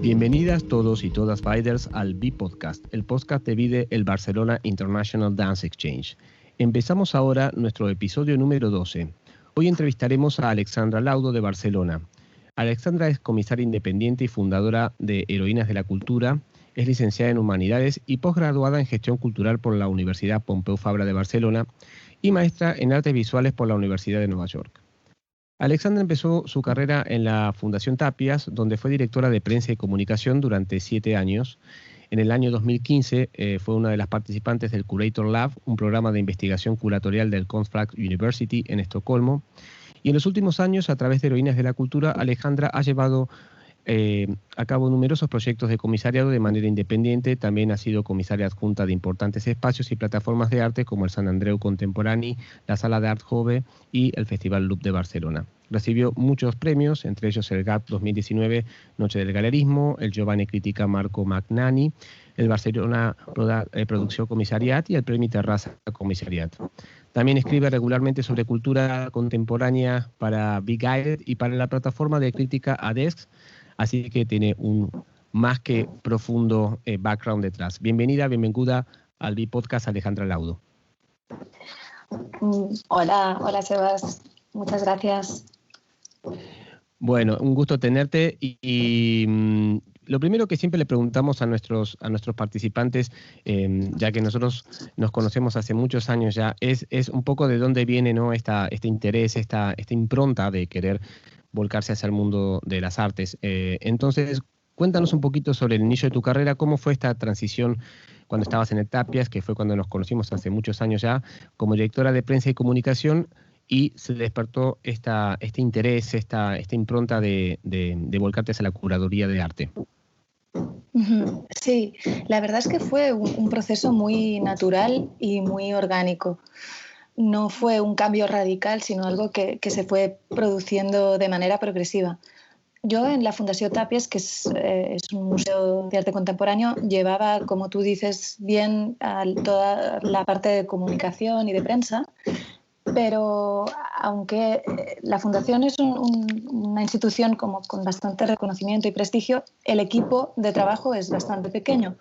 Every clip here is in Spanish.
Bienvenidas todos y todas Biders al B-Podcast, el podcast de Bide, el Barcelona International Dance Exchange. Empezamos ahora nuestro episodio número 12. Hoy entrevistaremos a Alexandra Laudo de Barcelona. Alexandra es comisaria independiente y fundadora de Heroínas de la Cultura, es licenciada en Humanidades y posgraduada en Gestión Cultural por la Universidad Pompeu Fabra de Barcelona y maestra en Artes Visuales por la Universidad de Nueva York. Alexandra empezó su carrera en la Fundación Tapias, donde fue directora de prensa y comunicación durante 7 años. En el año 2015 fue una de las participantes del Curator Lab, un programa de investigación curatorial del Konstfack University en Estocolmo. Y en los últimos años, a través de Heroínas de la Cultura, Alejandra ha llevado a cabo numerosos proyectos de comisariado de manera independiente. También ha sido comisaria adjunta de importantes espacios y plataformas de arte como el Sant Andreu Contemporani, la Sala de Art Jove y el Festival Loop de Barcelona. Recibió muchos premios, entre ellos el GAP 2019, Noche del Galerismo, el Giovanni Critica Marco Magnani, el Barcelona Producció Comissariat y el Premi Terrassa Comissariat. También escribe regularmente sobre cultura contemporánea para Be Guided y para la plataforma de crítica ADESC, así que tiene un más que profundo background detrás. Bienvenida al B-Podcast, Alejandra Laudo. Hola Sebas, muchas gracias. Bueno, un gusto tenerte y lo primero que siempre le preguntamos a nuestros participantes, ya que nosotros nos conocemos hace muchos años ya, es un poco de dónde viene, ¿no?, este interés, esta impronta de querer volcarse hacia el mundo de las artes. Entonces, cuéntanos un poquito sobre el inicio de tu carrera, cómo fue esta transición cuando estabas en el Tapias, que fue cuando nos conocimos hace muchos años ya, como directora de prensa y comunicación, y se despertó este interés, esta impronta de volcarte hacia la curaduría de arte. Sí, la verdad es que fue un proceso muy natural y muy orgánico. No fue un cambio radical, sino algo que se fue produciendo de manera progresiva. Yo en la Fundació Tapias, que es un museo de arte contemporáneo, llevaba, como tú dices bien, toda la parte de comunicación y de prensa, pero aunque la Fundación es una institución con bastante reconocimiento y prestigio, el equipo de trabajo es bastante pequeño.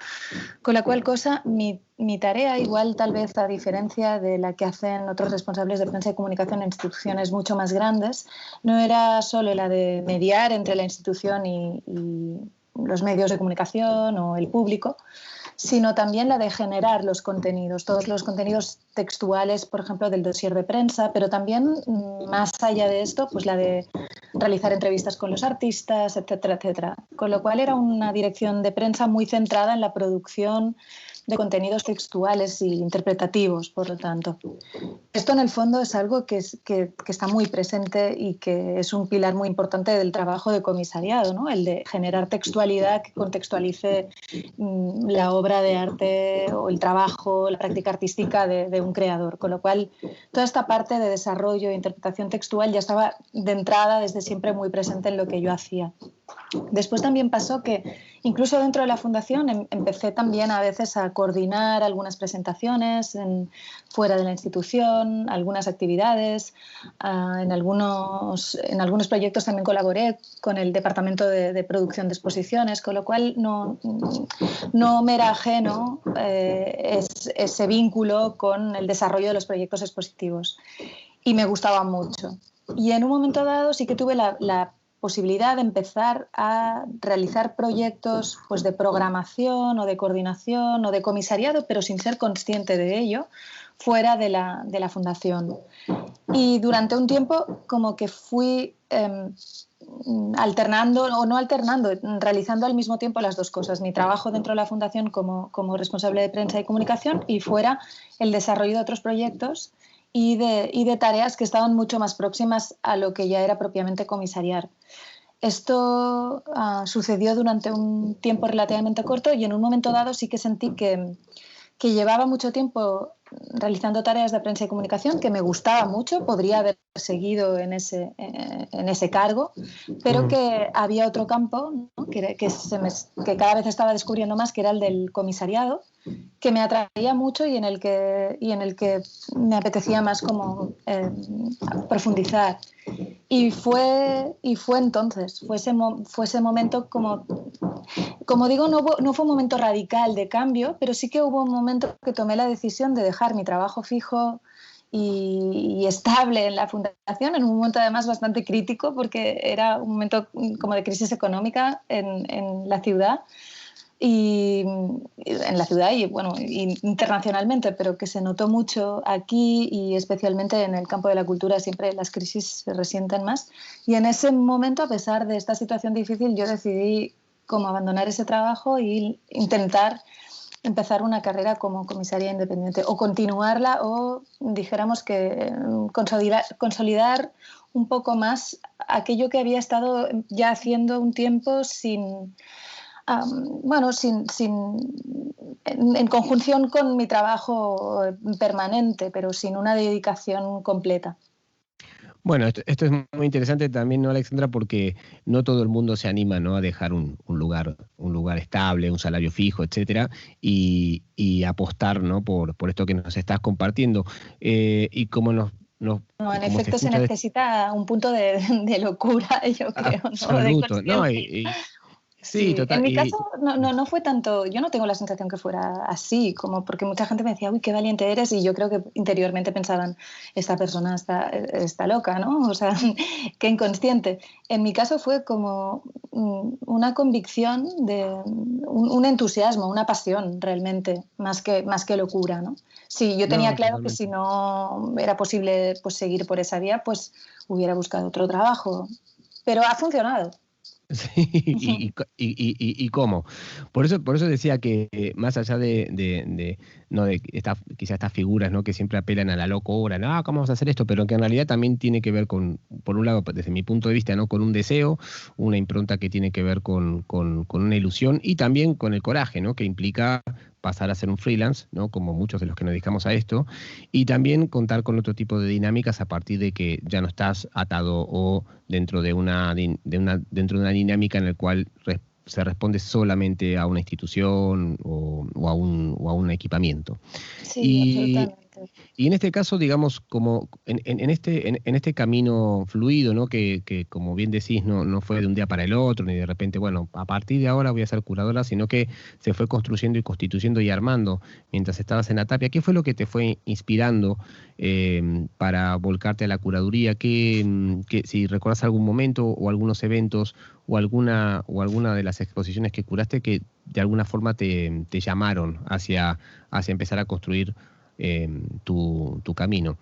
Con la cual cosa, mi tarea, igual tal vez a diferencia de la que hacen otros responsables de prensa y comunicación en instituciones mucho más grandes, no era solo la de mediar entre la institución y los medios de comunicación o el público, sino también la de generar los contenidos, todos los contenidos textuales, por ejemplo, del dossier de prensa, pero también, más allá de esto, pues la de realizar entrevistas con los artistas, etcétera, etcétera. Con lo cual era una dirección de prensa muy centrada en la producción de contenidos textuales e interpretativos, por lo tanto. Esto en el fondo es algo que está muy presente y que es un pilar muy importante del trabajo de comisariado, ¿no? El de generar textualidad que contextualice la obra de arte o el trabajo, la práctica artística de un creador. Con lo cual, toda esta parte de desarrollo e interpretación textual ya estaba de entrada desde siempre muy presente en lo que yo hacía. Después también pasó que incluso dentro de la Fundación empecé también a veces a coordinar algunas presentaciones fuera de la institución, algunas actividades. En algunos proyectos también colaboré con el Departamento de Producción de Exposiciones, con lo cual no me era ajeno ese vínculo con el desarrollo de los proyectos expositivos. Y me gustaba mucho. Y en un momento dado sí que tuve la posibilidad de empezar a realizar proyectos, pues, de programación o de coordinación o de comisariado, pero sin ser consciente de ello, fuera de la Fundación. Y durante un tiempo como que fui alternando, o no alternando, realizando al mismo tiempo las dos cosas: mi trabajo dentro de la Fundación como responsable de prensa y comunicación, y fuera el desarrollo de otros proyectos y de tareas que estaban mucho más próximas a lo que ya era propiamente comisariar. Esto sucedió durante un tiempo relativamente corto, y en un momento dado sí que sentí que llevaba mucho tiempo realizando tareas de prensa y comunicación, que me gustaba mucho, podría haber seguido en ese cargo, pero que había otro campo, ¿no?, que cada vez estaba descubriendo más, que era el del comisariado, que me atraía mucho y en el que me apetecía más como profundizar. Y fue entonces, fue ese momento como digo, no fue un momento radical de cambio, pero sí que hubo un momento que tomé la decisión de dejar mi trabajo fijo y estable en la fundación, en un momento además bastante crítico, porque era un momento como de crisis económica en la ciudad. Y en la ciudad y bueno, internacionalmente, pero que se notó mucho aquí y especialmente en el campo de la cultura siempre las crisis se resienten más. Y en ese momento, a pesar de esta situación difícil, yo decidí como abandonar ese trabajo e intentar empezar una carrera como comisaria independiente o continuarla o dijéramos que consolidar un poco más aquello que había estado ya haciendo un tiempo en conjunción con mi trabajo permanente, pero sin una dedicación completa. Bueno, esto es muy interesante también, ¿no, Alexandra? Porque no todo el mundo se anima, ¿no?, a dejar un lugar estable, un salario fijo, etcétera, y apostar, ¿no?, por esto que nos estás compartiendo. Y como No, en como efecto se necesita un punto de locura, yo creo, ¿no? De absoluto, ¿no? conciencia. Sí, Sí, total. en mi caso no fue tanto, yo no tengo la sensación que fuera así, como porque mucha gente me decía, uy, qué valiente eres, y yo creo que interiormente pensaban, esta persona está loca, ¿no? O sea, qué inconsciente. En mi caso fue como una convicción un entusiasmo, una pasión realmente, más que locura, ¿no? Sí, yo tenía No, claro que totalmente. si no era posible pues, seguir por esa vía, pues hubiera buscado otro trabajo, pero ha funcionado. Sí, y cómo. Por eso decía que más allá no de quizás estas figuras, ¿no?, que siempre apelan a la locura, no, ¿cómo vamos a hacer esto? Pero que en realidad también tiene que ver con, por un lado, desde mi punto de vista, ¿no?, con un deseo, una impronta que tiene que ver con una ilusión y también con el coraje, ¿no?, que implica pasar a ser un freelance, ¿no?, como muchos de los que nos dedicamos a esto, y también contar con otro tipo de dinámicas a partir de que ya no estás atado o dentro de una dinámica en la cual se responde solamente a una institución o a un equipamiento. Sí, Y, absolutamente. y en este caso, digamos, como en este camino fluido, ¿no?, que como bien decís, no fue de un día para el otro, ni de repente, bueno, a partir de ahora voy a ser curadora, sino que se fue construyendo y constituyendo y armando mientras estabas en la Tapia. ¿Qué fue lo que te fue inspirando para volcarte a la curaduría? Si recuerdas algún momento o algunos eventos o alguna de las exposiciones que curaste que de alguna forma te llamaron hacia empezar a construir tu camino.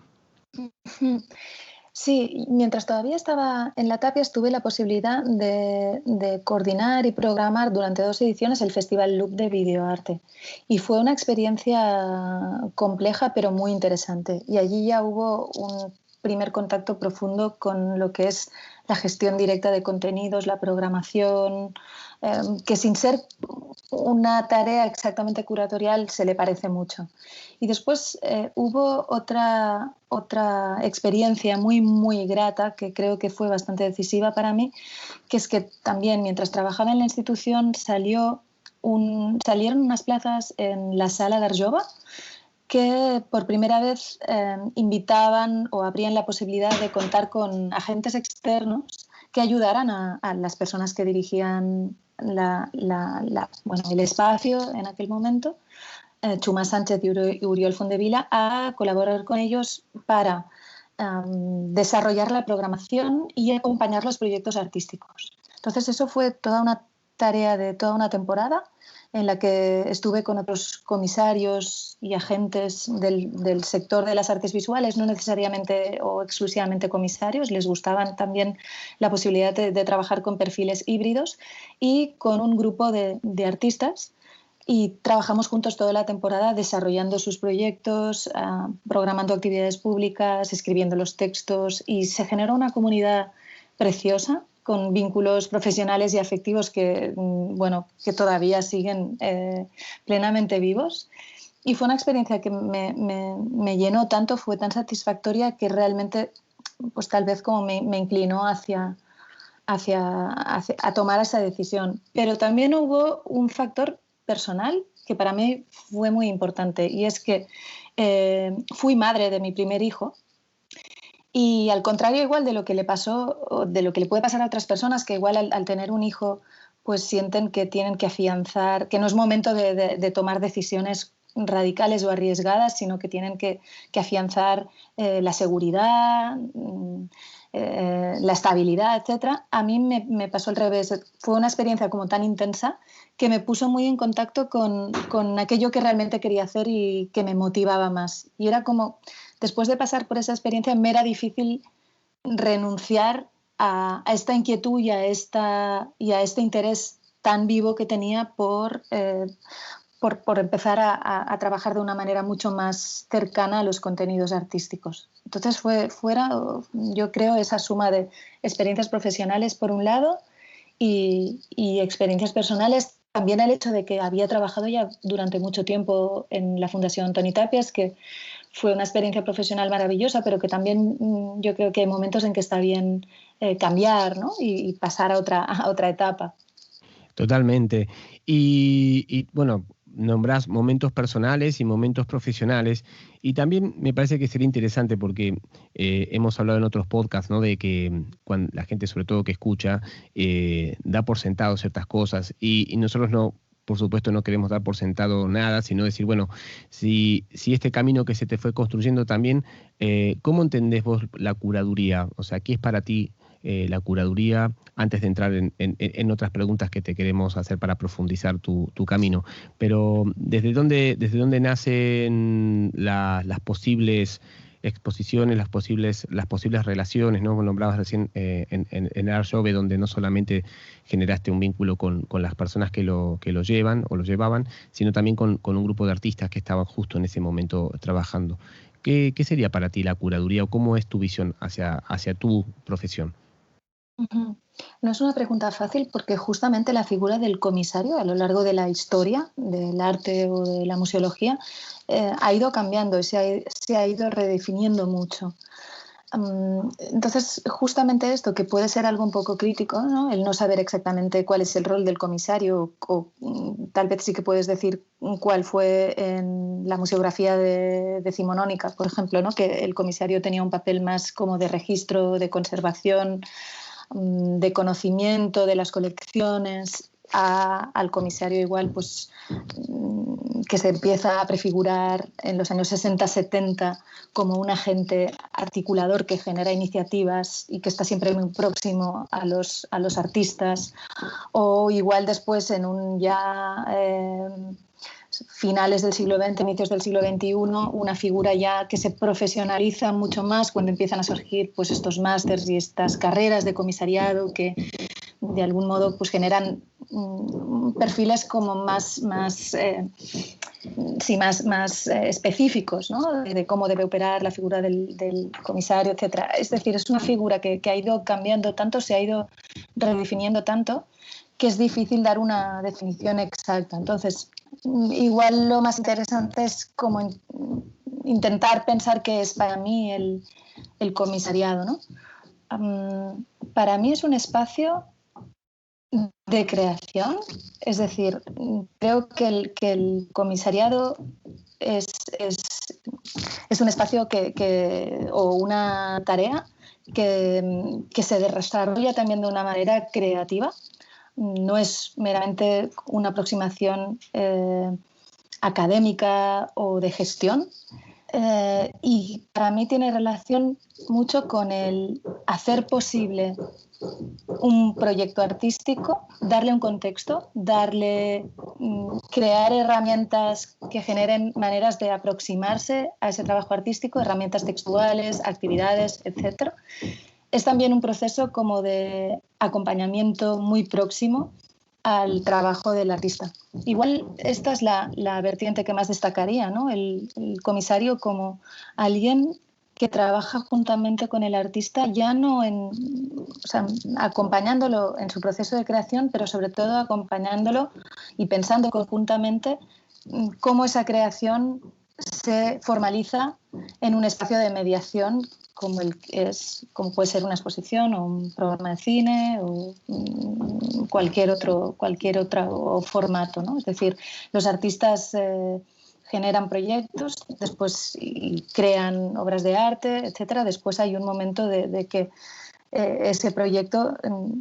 Sí, mientras todavía estaba en la Tapia tuve la posibilidad de coordinar y programar durante 2 ediciones el Festival Loop de Videoarte. Y fue una experiencia compleja pero muy interesante. Y allí ya hubo un primer contacto profundo con lo que es la gestión directa de contenidos, la programación, que sin ser una tarea exactamente curatorial se le parece mucho. Y después hubo otra experiencia muy, muy grata que creo que fue bastante decisiva para mí, que es que también mientras trabajaba en la institución salieron unas plazas en la Sala d'Arjova que por primera vez invitaban o abrían la posibilidad de contar con agentes externos que ayudaran a las personas que dirigían el espacio en aquel momento, Chuma Sánchez y Uriol Fondevila, a colaborar con ellos para desarrollar la programación y acompañar los proyectos artísticos. Entonces eso fue toda una tarea de toda una temporada en la que estuve con otros comisarios y agentes del sector de las artes visuales, no necesariamente o exclusivamente comisarios, les gustaban también la posibilidad de trabajar con perfiles híbridos y con un grupo de artistas. Y trabajamos juntos toda la temporada desarrollando sus proyectos, programando actividades públicas, escribiendo los textos y se generó una comunidad preciosa con vínculos profesionales y afectivos que todavía siguen plenamente vivos. Y fue una experiencia que me llenó tanto, fue tan satisfactoria que realmente pues tal vez como me inclinó a tomar esa decisión. Pero también hubo un factor personal que para mí fue muy importante y es que fui madre de mi primer hijo Y al contrario igual de lo que le pasó, o de lo que le puede pasar a otras personas, que igual al tener un hijo pues sienten que tienen que afianzar, que no es momento de tomar decisiones radicales o arriesgadas, sino que tienen que afianzar la seguridad, la estabilidad, etcétera. A mí me pasó al revés. Fue una experiencia como tan intensa que me puso muy en contacto con aquello que realmente quería hacer y que me motivaba más. Y era como, después de pasar por esa experiencia, me era difícil renunciar a esta inquietud y a este interés tan vivo que tenía por empezar a trabajar de una manera mucho más cercana a los contenidos artísticos. Entonces fuera, yo creo, esa suma de experiencias profesionales por un lado y experiencias personales. También el hecho de que había trabajado ya durante mucho tiempo en la Fundación Toni Tàpies, que fue una experiencia profesional maravillosa, pero que también yo creo que hay momentos en que está bien cambiar, ¿no? y pasar a otra etapa. Totalmente. Bueno, nombrás momentos personales y momentos profesionales. Y también me parece que sería interesante porque hemos hablado en otros podcasts, ¿no? De que cuando la gente, sobre todo que escucha, da por sentado ciertas cosas. Y nosotros no, por supuesto, no queremos dar por sentado nada, sino decir, bueno, si este camino que se te fue construyendo también, ¿cómo entendés vos la curaduría? O sea, ¿qué es para ti la curaduría, antes de entrar en otras preguntas que te queremos hacer para profundizar tu camino? Pero ¿desde dónde nacen las posibles exposiciones, las posibles relaciones, ¿no? Nombrabas recién en Art Jove, donde no solamente generaste un vínculo con las personas que lo llevan o lo llevaban, sino también con un grupo de artistas que estaban justo en ese momento trabajando. ¿Qué sería para ti la curaduría o cómo es tu visión hacia tu profesión? Uh-huh. No es una pregunta fácil porque justamente la figura del comisario a lo largo de la historia del arte o de la museología ha ido cambiando y se ha ido redefiniendo mucho. Entonces, justamente esto, que puede ser algo un poco crítico, ¿no? El no saber exactamente cuál es el rol del comisario o tal vez sí que puedes decir cuál fue en la museografía decimonónica, por ejemplo, ¿no? Que el comisario tenía un papel más como de registro, de conservación, de conocimiento de las colecciones, al comisario igual pues que se empieza a prefigurar en los años 60-70 como un agente articulador que genera iniciativas y que está siempre muy próximo a los artistas, o igual después en un ya finales del siglo XX, inicios del siglo XXI, una figura ya que se profesionaliza mucho más cuando empiezan a surgir pues estos másters y estas carreras de comisariado que de algún modo pues generan perfiles como más específicos, ¿no? De cómo debe operar la figura del comisario, etcétera. Es decir, es una figura que ha ido cambiando tanto, se ha ido redefiniendo tanto, que es difícil dar una definición exacta. Entonces, igual lo más interesante es como intentar pensar qué es para mí el comisariado, ¿no? Para mí es un espacio de creación, es decir, creo que el comisariado es un espacio o una tarea que se desarrolla también de una manera creativa. No es meramente una aproximación académica o de gestión. Y para mí tiene relación mucho con el hacer posible un proyecto artístico, darle un contexto, crear herramientas que generen maneras de aproximarse a ese trabajo artístico, herramientas textuales, actividades, etc. Es también un proceso como de acompañamiento muy próximo al trabajo del artista. Igual esta es la vertiente que más destacaría, ¿no? El comisario como alguien que trabaja juntamente con el artista, ya no acompañándolo en su proceso de creación, pero sobre todo acompañándolo y pensando conjuntamente cómo esa creación se formaliza en un espacio de mediación como puede ser una exposición o un programa de cine o cualquier otro formato, ¿no? Es decir, los artistas generan proyectos, después y crean obras de arte, etcétera. Después hay un momento de que ese proyecto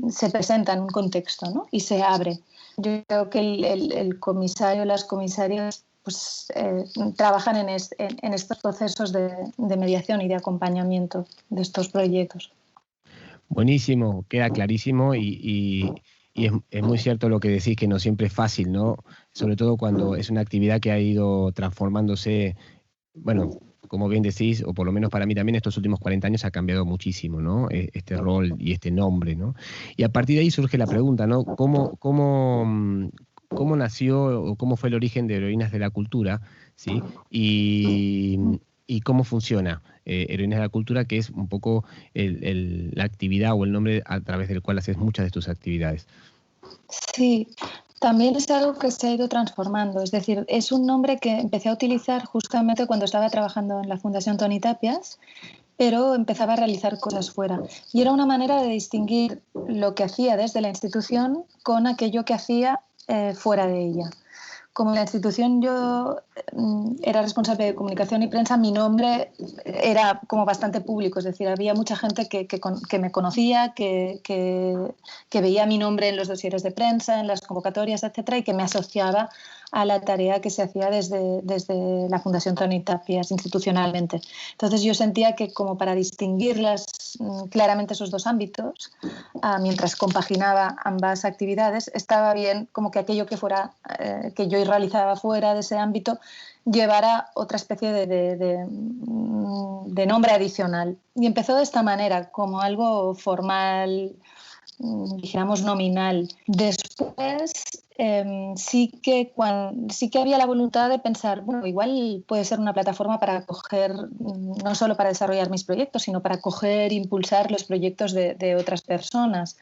se presenta en un contexto, ¿no? Y se abre. Yo creo que el comisario, las comisarias, pues, trabajan en estos procesos de mediación y de acompañamiento de estos proyectos. Buenísimo, queda clarísimo y es muy cierto lo que decís, que no siempre es fácil, ¿no? Sobre todo cuando es una actividad que ha ido transformándose, bueno, como bien decís, o por lo menos para mí también, estos últimos 40 años ha cambiado muchísimo, ¿no? Este rol y este nombre, ¿no? Y a partir de ahí surge la pregunta, ¿no? ¿Cómo nació o cómo fue el origen de Heroínas de la Cultura, ¿sí? Y cómo funciona Heroínas de la Cultura, que es un poco la actividad o el nombre a través del cual haces muchas de tus actividades. Sí, también es algo que se ha ido transformando. Es decir, es un nombre que empecé a utilizar justamente cuando estaba trabajando en la Fundación Toni Tapias, pero empezaba a realizar cosas fuera. Y era una manera de distinguir lo que hacía desde la institución con aquello que hacía fuera de ella. Como en la institución yo era responsable de comunicación y prensa, mi nombre era como bastante público, es decir, había mucha gente que me conocía, que veía mi nombre en los dosieres de prensa, en las convocatorias, etcétera, y que me asociaba a la tarea que se hacía desde la Fundación Toni Tapias institucionalmente. Entonces yo sentía que como para distinguirlas claramente esos dos ámbitos, mientras compaginaba ambas actividades, estaba bien como que aquello que fuera que yo realizaba fuera de ese ámbito llevara otra especie de nombre adicional. Y empezó de esta manera, como algo formal, dijéramos nominal. Después sí que había la voluntad de pensar, bueno, igual puede ser una plataforma para acoger, no solo para desarrollar mis proyectos, sino para acoger e impulsar los proyectos de otras personas.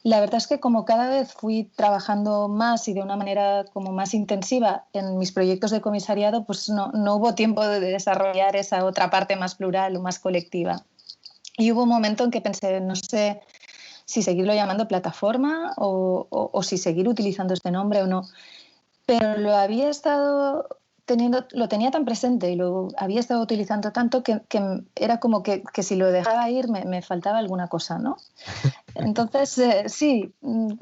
La verdad es que como cada vez fui trabajando más y de una manera como más intensiva en mis proyectos de comisariado, pues no hubo tiempo de desarrollar esa otra parte más plural o más colectiva. Y hubo un momento en que pensé, no sé si seguirlo llamando plataforma o si seguir utilizando este nombre o no. Pero lo tenía tan presente y lo había estado utilizando tanto que era como que si lo dejaba ir me faltaba alguna cosa, ¿no? Entonces, sí,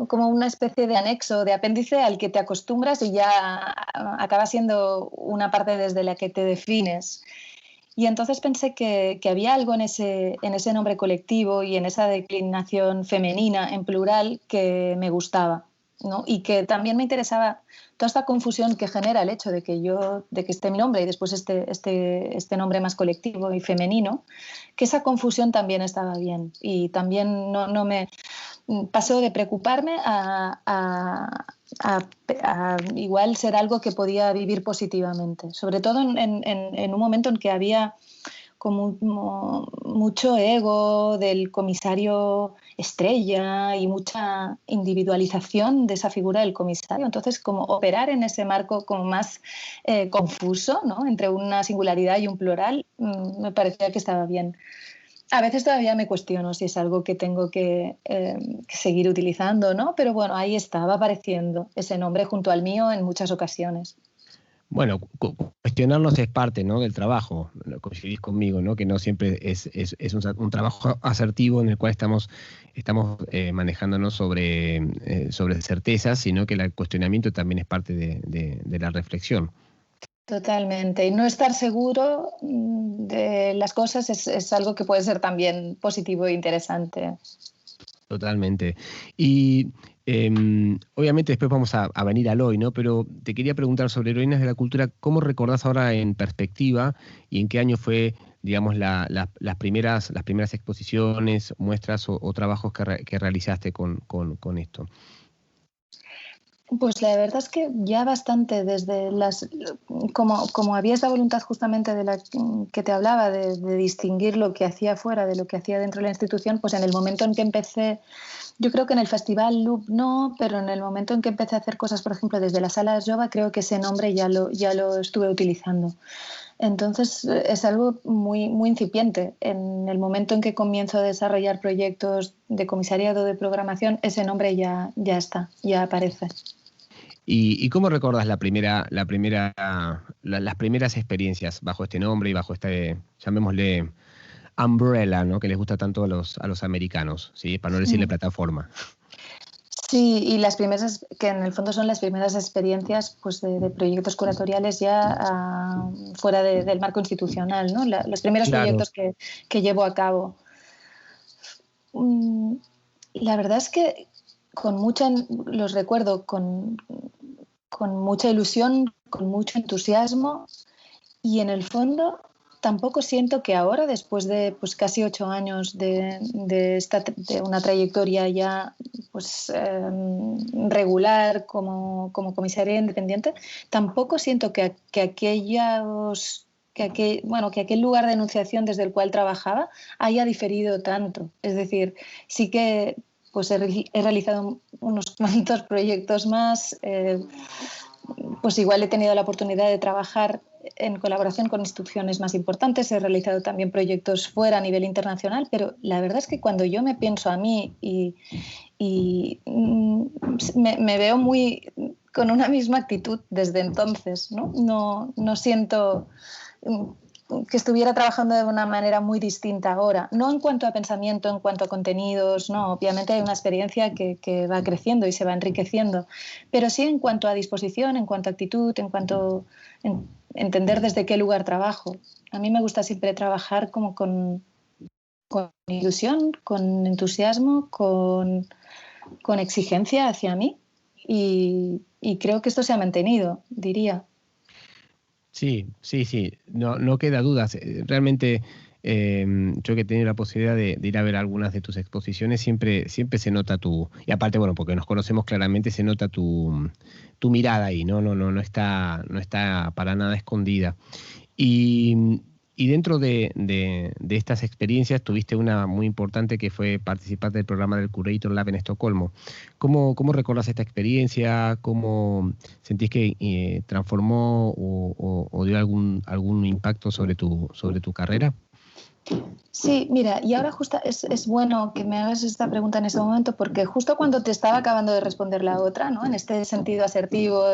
como una especie de anexo, de apéndice al que te acostumbras y ya acaba siendo una parte desde la que te defines. Y entonces pensé que había algo en ese nombre colectivo y en esa declinación femenina en plural que me gustaba, ¿no? Y que también me interesaba toda esta confusión que genera el hecho de que esté mi nombre y después este nombre más colectivo y femenino, que esa confusión también estaba bien y también no me pasó de preocuparme a igual ser algo que podía vivir positivamente, sobre todo en un momento en que había como mucho ego del comisario estrella y mucha individualización de esa figura del comisario. Entonces, como operar en ese marco como más confuso, ¿no? Entre una singularidad y un plural, me parecía que estaba bien. A veces todavía me cuestiono si es algo que tengo que seguir utilizando, ¿no? Pero bueno, ahí estaba apareciendo ese nombre junto al mío en muchas ocasiones. Bueno, cuestionarnos es parte, ¿no?, del trabajo. Coincidís conmigo, ¿no?, que no siempre es un trabajo asertivo en el cual estamos manejándonos sobre certezas, sino que el cuestionamiento también es parte de la reflexión. Totalmente. Y no estar seguro de las cosas es algo que puede ser también positivo e interesante. Totalmente. Y obviamente después vamos a venir al hoy, ¿no? Pero te quería preguntar sobre Heroínas de la Cultura, ¿cómo recordás ahora en perspectiva y en qué año fue, digamos, las primeras exposiciones, muestras o trabajos que realizaste con esto? Pues la verdad es que ya bastante como había esa voluntad justamente de la que te hablaba, de distinguir lo que hacía fuera de lo que hacía dentro de la institución, pues en el momento en que empecé, yo creo que en el Festival Loop no, pero en el momento en que empecé a hacer cosas, por ejemplo, desde la Sala Jove, creo que ese nombre ya lo estuve utilizando. Entonces es algo muy, muy incipiente. En el momento en que comienzo a desarrollar proyectos de comisariado de programación, ese nombre ya está, ya aparece. ¿Y cómo recuerdas las primeras experiencias bajo este nombre y bajo este, llamémosle, umbrella, ¿no? Que les gusta tanto a los americanos, ¿sí? Para no decirle plataforma. Sí, y las primeras, que en el fondo son las primeras experiencias pues, de proyectos curatoriales ya fuera del marco institucional, ¿no? Los primeros Claro. proyectos que llevo a cabo. La verdad es que los recuerdo con mucha ilusión, con mucho entusiasmo, y en el fondo tampoco siento que ahora, después de pues, casi 8 años de una trayectoria ya pues, regular como comisaria independiente, tampoco siento que aquel lugar de enunciación desde el cual trabajaba haya diferido tanto. Es decir, sí que pues he realizado unos cuantos proyectos más, pues igual he tenido la oportunidad de trabajar en colaboración con instituciones más importantes, he realizado también proyectos fuera a nivel internacional, pero la verdad es que cuando yo me pienso a mí me veo muy con una misma actitud desde entonces, ¿no? No siento que estuviera trabajando de una manera muy distinta ahora, no en cuanto a pensamiento, en cuanto a contenidos, no, obviamente hay una experiencia que va creciendo y se va enriqueciendo, pero sí en cuanto a disposición, en cuanto a actitud, en cuanto a entender desde qué lugar trabajo. A mí me gusta siempre trabajar como con ilusión, con entusiasmo, con exigencia hacia mí y creo que esto se ha mantenido, diría. Sí, sí, sí, no queda dudas. Realmente yo que he tenido la posibilidad de ir a ver algunas de tus exposiciones, siempre se nota y aparte, bueno, porque nos conocemos claramente, se nota tu mirada ahí, no está para nada escondida. Y dentro de estas experiencias tuviste una muy importante que fue participar del programa del Curator Lab en Estocolmo. ¿Cómo recordás esta experiencia? ¿Cómo sentís que transformó o dio algún impacto sobre tu carrera? Sí, mira, y ahora justo es bueno que me hagas esta pregunta en este momento porque justo cuando te estaba acabando de responder la otra, ¿no? En este sentido asertivo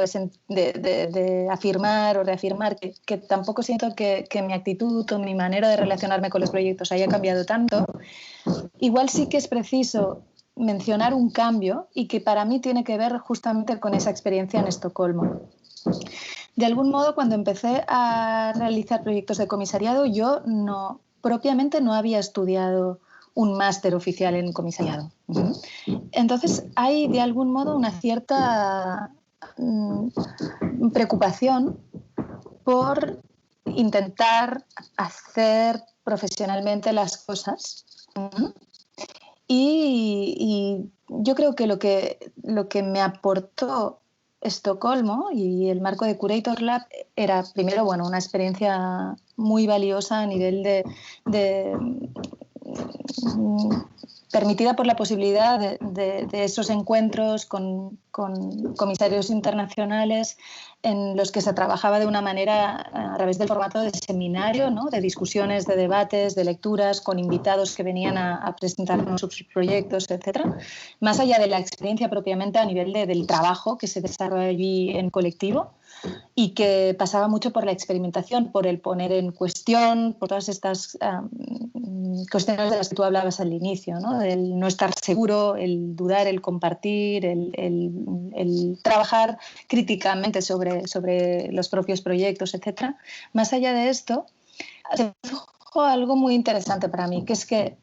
de afirmar o reafirmar que tampoco siento que mi actitud o mi manera de relacionarme con los proyectos haya cambiado tanto, igual sí que es preciso mencionar un cambio y que para mí tiene que ver justamente con esa experiencia en Estocolmo. De algún modo, cuando empecé a realizar proyectos de comisariado, yo propiamente no había estudiado un máster oficial en comisariado. Entonces, hay de algún modo una cierta preocupación por intentar hacer profesionalmente las cosas. Y yo creo que lo que me aportó Estocolmo y el marco de Curator Lab era, primero, bueno, una experiencia muy valiosa a nivel permitida por la posibilidad de esos encuentros con comisarios internacionales en los que se trabajaba de una manera a través del formato de seminario, ¿no? De discusiones, de debates, de lecturas, con invitados que venían a presentarnos sus proyectos, etcétera. Más allá de la experiencia propiamente a nivel del trabajo que se desarrolla allí en colectivo, y que pasaba mucho por la experimentación, por el poner en cuestión, por todas estas cuestiones de las que tú hablabas al inicio, ¿no? El no estar seguro, el dudar, el compartir, el trabajar críticamente sobre los propios proyectos, etc. Más allá de esto, se produjo algo muy interesante para mí, que es que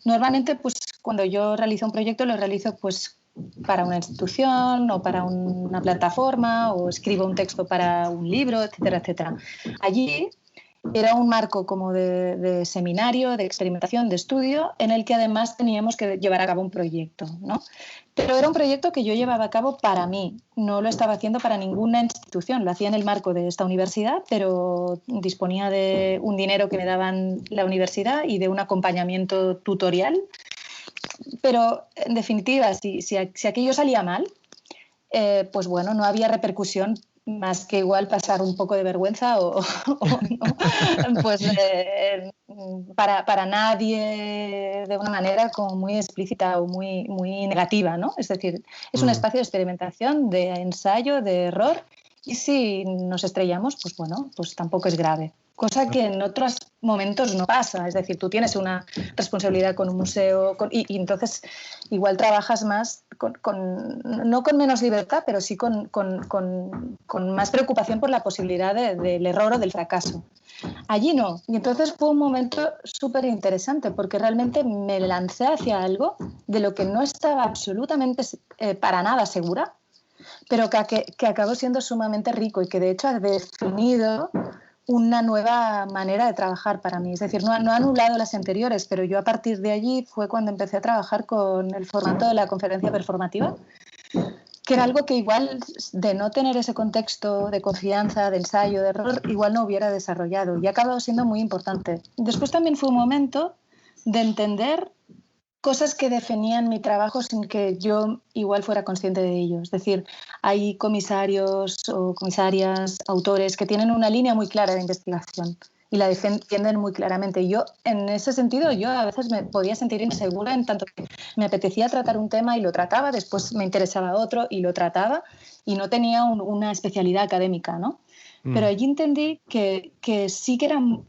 normalmente pues, cuando yo realizo un proyecto lo realizo pues, para una institución o para una plataforma o escribo un texto para un libro, etcétera, etcétera. Allí era un marco como de seminario, de experimentación, de estudio, en el que además teníamos que llevar a cabo un proyecto, ¿no? Pero era un proyecto que yo llevaba a cabo para mí, no lo estaba haciendo para ninguna institución, lo hacía en el marco de esta universidad, pero disponía de un dinero que me daban la universidad y de un acompañamiento tutorial. Pero, en definitiva, si aquello salía mal, pues bueno, no había repercusión más que igual pasar un poco de vergüenza o no, pues para nadie de una manera como muy explícita o muy, muy negativa, ¿no? Es decir, es un espacio de experimentación, de ensayo, de error, y si nos estrellamos, pues bueno, pues tampoco es grave. Cosa que en otros momentos no pasa. Es decir, tú tienes una responsabilidad con un museo y entonces igual trabajas más, no con menos libertad, pero sí con más preocupación por la posibilidad del error o del fracaso. Allí no. Y entonces fue un momento súper interesante porque realmente me lancé hacia algo de lo que no estaba absolutamente para nada segura, pero que acabó siendo sumamente rico y que de hecho ha definido una nueva manera de trabajar para mí. Es decir, no ha anulado las anteriores, pero yo a partir de allí fue cuando empecé a trabajar con el formato de la conferencia performativa, que era algo que igual de no tener ese contexto de confianza, de ensayo, de error, igual no hubiera desarrollado y ha acabado siendo muy importante. Después también fue un momento de entender cosas que definían mi trabajo sin que yo igual fuera consciente de ello. Es decir, hay comisarios o comisarias, autores que tienen una línea muy clara de investigación y la defienden muy claramente. Yo, en ese sentido, yo a veces me podía sentir insegura en tanto que me apetecía tratar un tema y lo trataba, después me interesaba otro y lo trataba y no tenía una especialidad académica, ¿no? Pero allí entendí que sí que eran...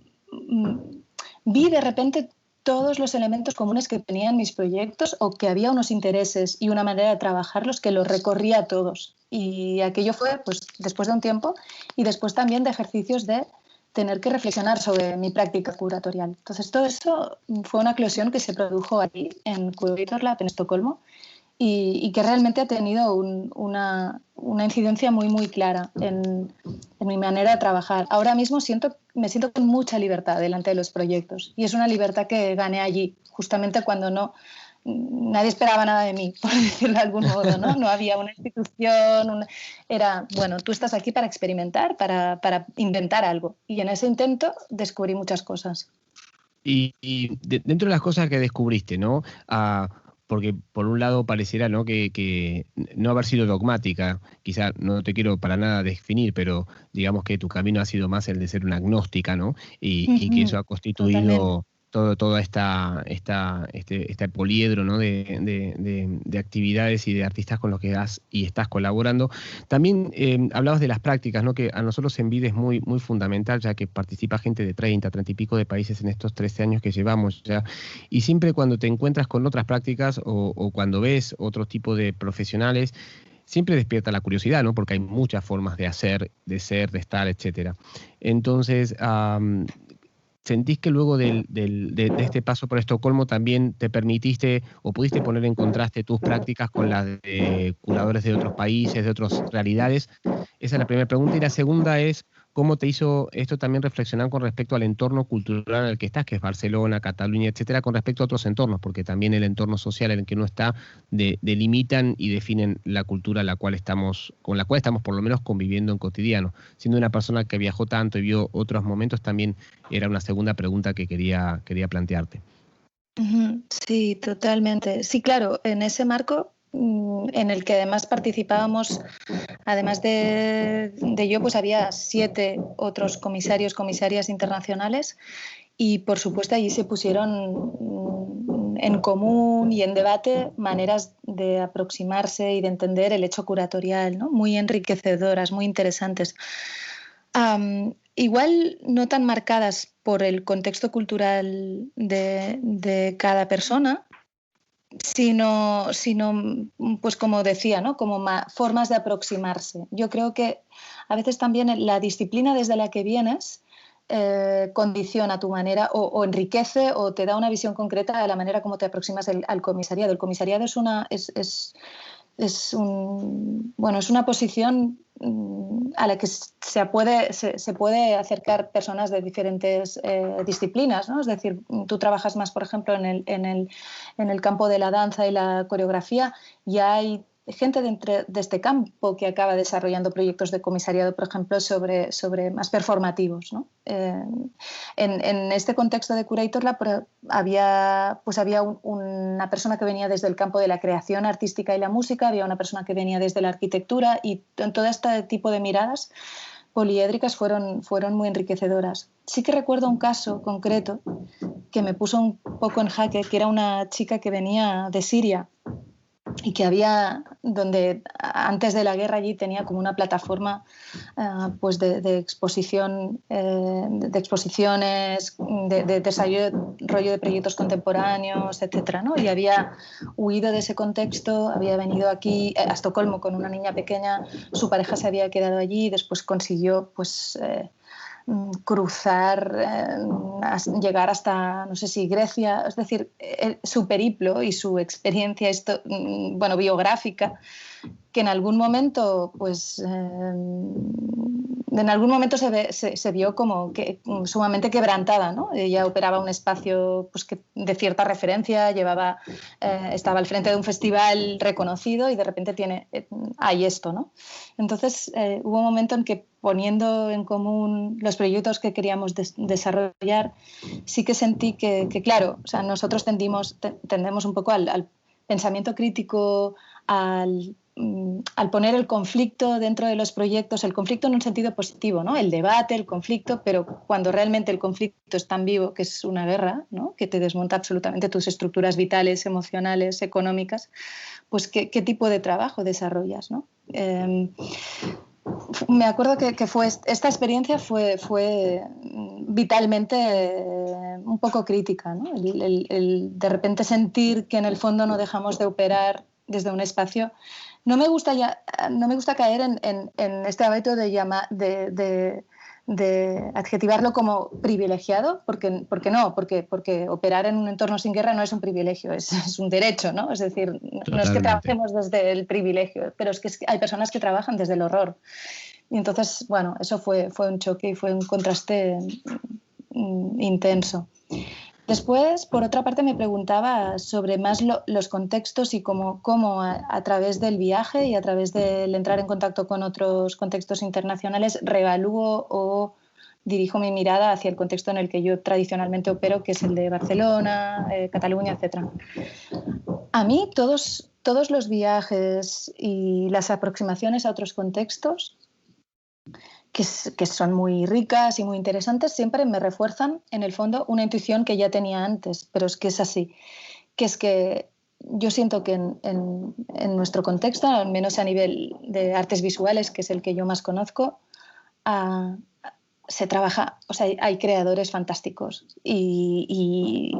Vi de repente todos los elementos comunes que tenían mis proyectos o que había unos intereses y una manera de trabajarlos que los recorría a todos. Y aquello fue pues, después de un tiempo y después también de ejercicios de tener que reflexionar sobre mi práctica curatorial. Entonces, todo eso fue una eclosión que se produjo ahí en Curator Lab en Estocolmo y que realmente ha tenido una incidencia muy, muy clara en mi manera de trabajar. Ahora mismo me siento con mucha libertad delante de los proyectos y es una libertad que gané allí, justamente cuando nadie esperaba nada de mí, por decirlo de algún modo, ¿no? No había una institución, era, bueno, tú estás aquí para experimentar, para inventar algo. Y en ese intento descubrí muchas cosas. Y dentro de las cosas que descubriste, ¿no? Porque por un lado pareciera, ¿no? que no haber sido dogmática, quizá no te quiero para nada definir, pero digamos que tu camino ha sido más el de ser una agnóstica, ¿no? Y que eso ha constituido toda este poliedro, ¿no? de actividades y de artistas con los que estás colaborando. También hablabas de las prácticas, ¿no? Que a nosotros en VIDE es muy, muy fundamental, ya que participa gente de 30 y pico de países en estos 13 años que llevamos ya. Y siempre cuando te encuentras con otras prácticas o cuando ves otro tipo de profesionales, siempre despierta la curiosidad, ¿no? Porque hay muchas formas de hacer, de ser, de estar, etcétera. Entonces, ¿sentís que luego de este paso por Estocolmo también te permitiste o pudiste poner en contraste tus prácticas con las de curadores de otros países, de otras realidades? Esa es la primera pregunta. Y la segunda es, ¿cómo te hizo esto también reflexionar con respecto al entorno cultural en el que estás, que es Barcelona, Cataluña, etcétera, con respecto a otros entornos? Porque también el entorno social en el que uno está delimitan y definen la cultura con la cual estamos por lo menos conviviendo en cotidiano. Siendo una persona que viajó tanto y vio otros momentos, también era una segunda pregunta que quería plantearte. Sí, totalmente. Sí, claro, en ese marco en el que además participábamos, además de yo, pues había 7 otros comisarios, comisarias internacionales y por supuesto allí se pusieron en común y en debate maneras de aproximarse y de entender el hecho curatorial, ¿no? Muy enriquecedoras, muy interesantes. Igual no tan marcadas por el contexto cultural de cada persona, sino pues como decía, ¿no? Como formas de aproximarse. Yo creo que a veces también la disciplina desde la que vienes condiciona tu manera o enriquece o te da una visión concreta de la manera como te aproximas al comisariado. El comisariado es una posición a la que se puede acercar personas de diferentes disciplinas, ¿no? Es decir, tú trabajas más, por ejemplo, en el campo de la danza y la coreografía, y hay gente de este campo que acaba desarrollando proyectos de comisariado, por ejemplo, sobre más performativos, ¿no? En este contexto de Curator Lab había una persona que venía desde el campo de la creación artística y la música, había una persona que venía desde la arquitectura, y todo este tipo de miradas poliédricas fueron muy enriquecedoras. Sí que recuerdo un caso concreto que me puso un poco en jaque, que era una chica que venía de Siria y que donde antes de la guerra allí tenía como una plataforma pues de exposición, de exposiciones, de desarrollo de proyectos contemporáneos, etcétera, ¿no? Y había huido de ese contexto, había venido aquí a Estocolmo con una niña pequeña, su pareja se había quedado allí y después consiguió pues cruzar, llegar hasta, no sé si Grecia, es decir, su periplo y su experiencia biográfica, que en algún momento, pues, en algún momento se vio como que sumamente quebrantada, ¿no? Ella operaba un espacio pues, de cierta referencia, estaba al frente de un festival reconocido y de repente hay esto, ¿no? Entonces hubo un momento en que, poniendo en común los proyectos que queríamos desarrollar, sí que sentí que claro, o sea, nosotros tendemos un poco al pensamiento crítico, al poner el conflicto dentro de los proyectos, el conflicto en un sentido positivo, ¿no? El debate, el conflicto, pero cuando realmente el conflicto es tan vivo, que es una guerra, ¿no? Que te desmonta absolutamente tus estructuras vitales, emocionales, económicas, pues ¿qué tipo de trabajo desarrollas, ¿no? Me acuerdo que esta experiencia fue vitalmente un poco crítica, ¿no? El de repente sentir que en el fondo no dejamos de operar desde un espacio. No me gusta caer en este hábito de adjetivarlo como privilegiado, porque operar en un entorno sin guerra no es un privilegio, es un derecho, ¿no? Es decir, no es que trabajemos desde el privilegio, pero es que hay personas que trabajan desde el horror. Y entonces, bueno, eso fue un choque y fue un contraste intenso. Después, por otra parte, me preguntaba sobre más los contextos y cómo a través del viaje y a través del entrar en contacto con otros contextos internacionales reevalúo o dirijo mi mirada hacia el contexto en el que yo tradicionalmente opero, que es el de Barcelona, Cataluña, etc. A mí todos los viajes y las aproximaciones a otros contextos que son muy ricas y muy interesantes, siempre me refuerzan, en el fondo, una intuición que ya tenía antes, pero es que es así, que es que yo siento que en nuestro contexto, al menos a nivel de artes visuales, que es el que yo más conozco, se trabaja, o sea, hay creadores fantásticos y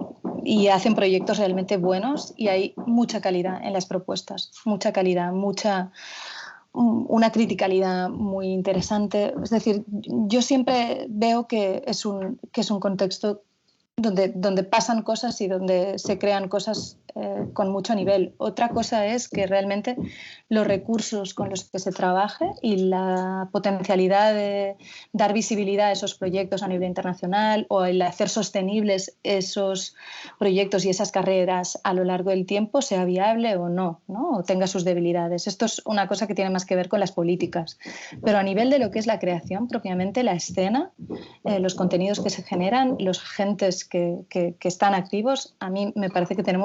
hacen proyectos realmente buenos y hay mucha calidad en las propuestas, mucha calidad, una criticalidad muy interesante. Es decir, yo siempre veo que es un contexto donde pasan cosas y donde se crean cosas con mucho nivel. Otra cosa es que realmente los recursos con los que se trabaje y la potencialidad de dar visibilidad a esos proyectos a nivel internacional o el hacer sostenibles esos proyectos y esas carreras a lo largo del tiempo sea viable o no, o tenga sus debilidades. Esto es una cosa que tiene más que ver con las políticas. Pero a nivel de lo que es la creación, propiamente la escena, los contenidos que se generan, los agentes que están activos, a mí me parece que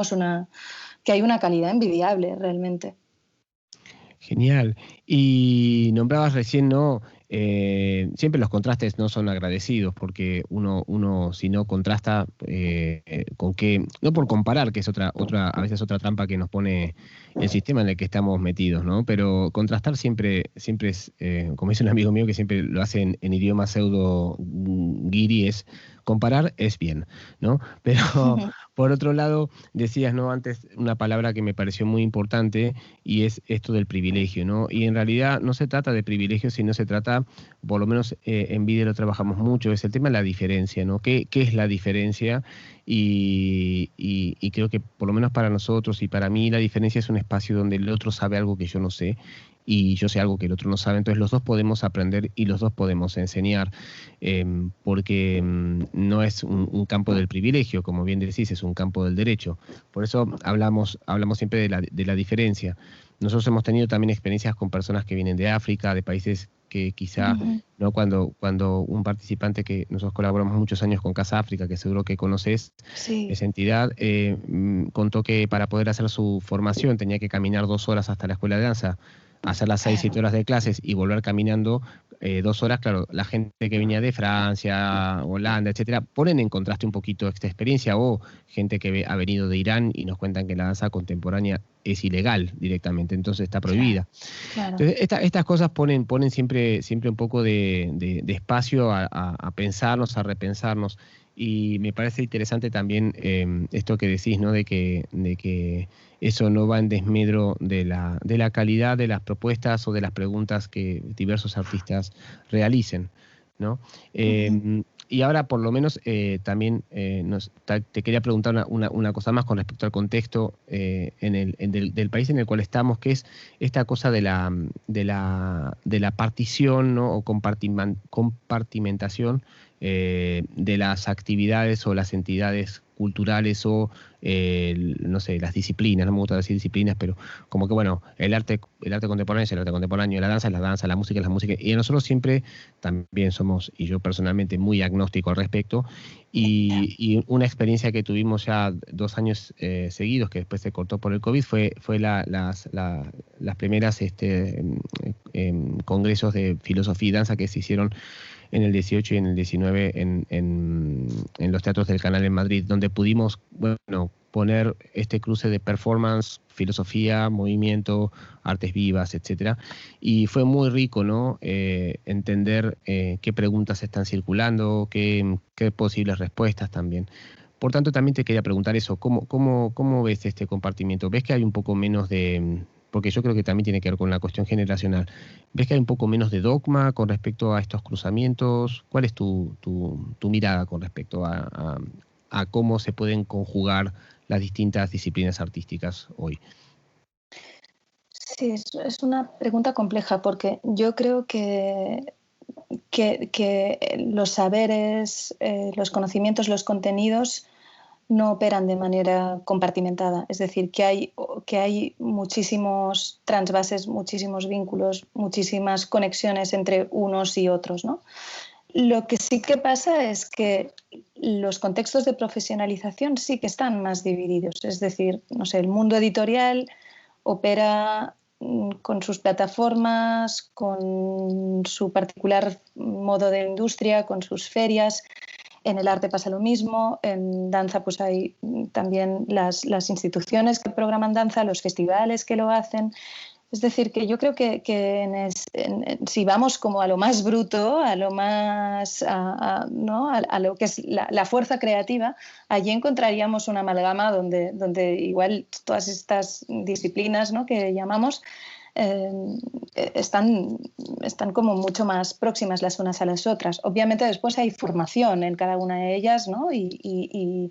que hay una calidad envidiable realmente. Genial. Y nombrabas recién, ¿no? Siempre los contrastes no son agradecidos, porque uno si no contrasta con qué, no por comparar, que es a veces otra trampa que nos pone el sistema en el que estamos metidos, ¿no? Pero contrastar siempre es, como dice un amigo mío que siempre lo hace en idioma pseudo guiri, es comparar es bien, ¿no? Pero por otro lado, decías, ¿no? Antes una palabra que me pareció muy importante y es esto del privilegio, ¿no? Y en realidad no se trata de privilegio, sino se trata, por lo menos en Vide lo trabajamos mucho, es el tema de la diferencia, ¿no? ¿Qué es la diferencia? Y creo que por lo menos para nosotros y para mí la diferencia es un espacio donde el otro sabe algo que yo no sé y yo sé algo que el otro no sabe, entonces los dos podemos aprender y los dos podemos enseñar, porque no es un campo del privilegio, como bien decís, es un campo del derecho. Por eso hablamos siempre de la diferencia. Nosotros hemos tenido también experiencias con personas que vienen de África, de países que quizá, ¿no? Cuando un participante que nosotros colaboramos muchos años con Casa África, que seguro que conoces, Sí. esa entidad, contó que para poder hacer su formación tenía que caminar 2 horas hasta la escuela de danza, hacer las 6-7 horas de clases y volver caminando 2 horas. Claro, la gente que venía de Francia, Holanda, etcétera, ponen en contraste un poquito esta experiencia, o gente que ha venido de Irán y nos cuentan que la danza contemporánea es ilegal directamente, entonces está prohibida. Claro. Entonces, estas cosas ponen siempre un poco de espacio a pensarnos, a repensarnos. Y me parece interesante también esto que decís, ¿no? De que eso no va en desmedro de la calidad de las propuestas o de las preguntas que diversos artistas realicen, ¿no? Y ahora, por lo menos, también te quería preguntar una cosa más con respecto al contexto del país en el cual estamos, que es esta cosa de la partición, ¿no? O compartimentación de las actividades o las entidades culturales o, no sé, las disciplinas. No me gusta decir disciplinas, pero como que, bueno, el arte contemporáneo es el arte contemporáneo, la danza es la danza, la música es la música, y nosotros siempre también somos, y yo personalmente, muy agnóstico al respecto, y una experiencia que tuvimos ya 2 años seguidos, que después se cortó por el COVID, fue las primeras congresos de filosofía y danza que se hicieron en el 18 y en el 19 en los teatros del Canal en Madrid, donde pudimos, bueno, poner este cruce de performance, filosofía, movimiento, artes vivas, etcétera. Y fue muy rico, ¿no? Entender qué preguntas están circulando, qué posibles respuestas también. Por tanto, también te quería preguntar eso, ¿cómo ves este compartimiento? ¿Ves que hay un poco menos de, porque yo creo que también tiene que ver con la cuestión generacional, ¿ves que hay un poco menos de dogma con respecto a estos cruzamientos? ¿Cuál es tu mirada con respecto a cómo se pueden conjugar las distintas disciplinas artísticas hoy? Sí, es una pregunta compleja porque yo creo que los saberes, los conocimientos, los contenidos no operan de manera compartimentada. Es decir, que hay muchísimos transvases, muchísimos vínculos, muchísimas conexiones entre unos y otros, ¿no? Lo que sí que pasa es que los contextos de profesionalización sí que están más divididos. Es decir, no sé, el mundo editorial opera con sus plataformas, con su particular modo de industria, con sus ferias. En el arte pasa lo mismo, en danza pues hay también las instituciones que programan danza, los festivales que lo hacen. Es decir, que yo creo que si vamos como a lo más bruto, a lo más, ¿no? a lo que es la fuerza creativa, allí encontraríamos una amalgama donde igual todas estas disciplinas, ¿no? que llamamos, están como mucho más próximas las unas a las otras. Obviamente después hay formación en cada una de ellas, ¿no? y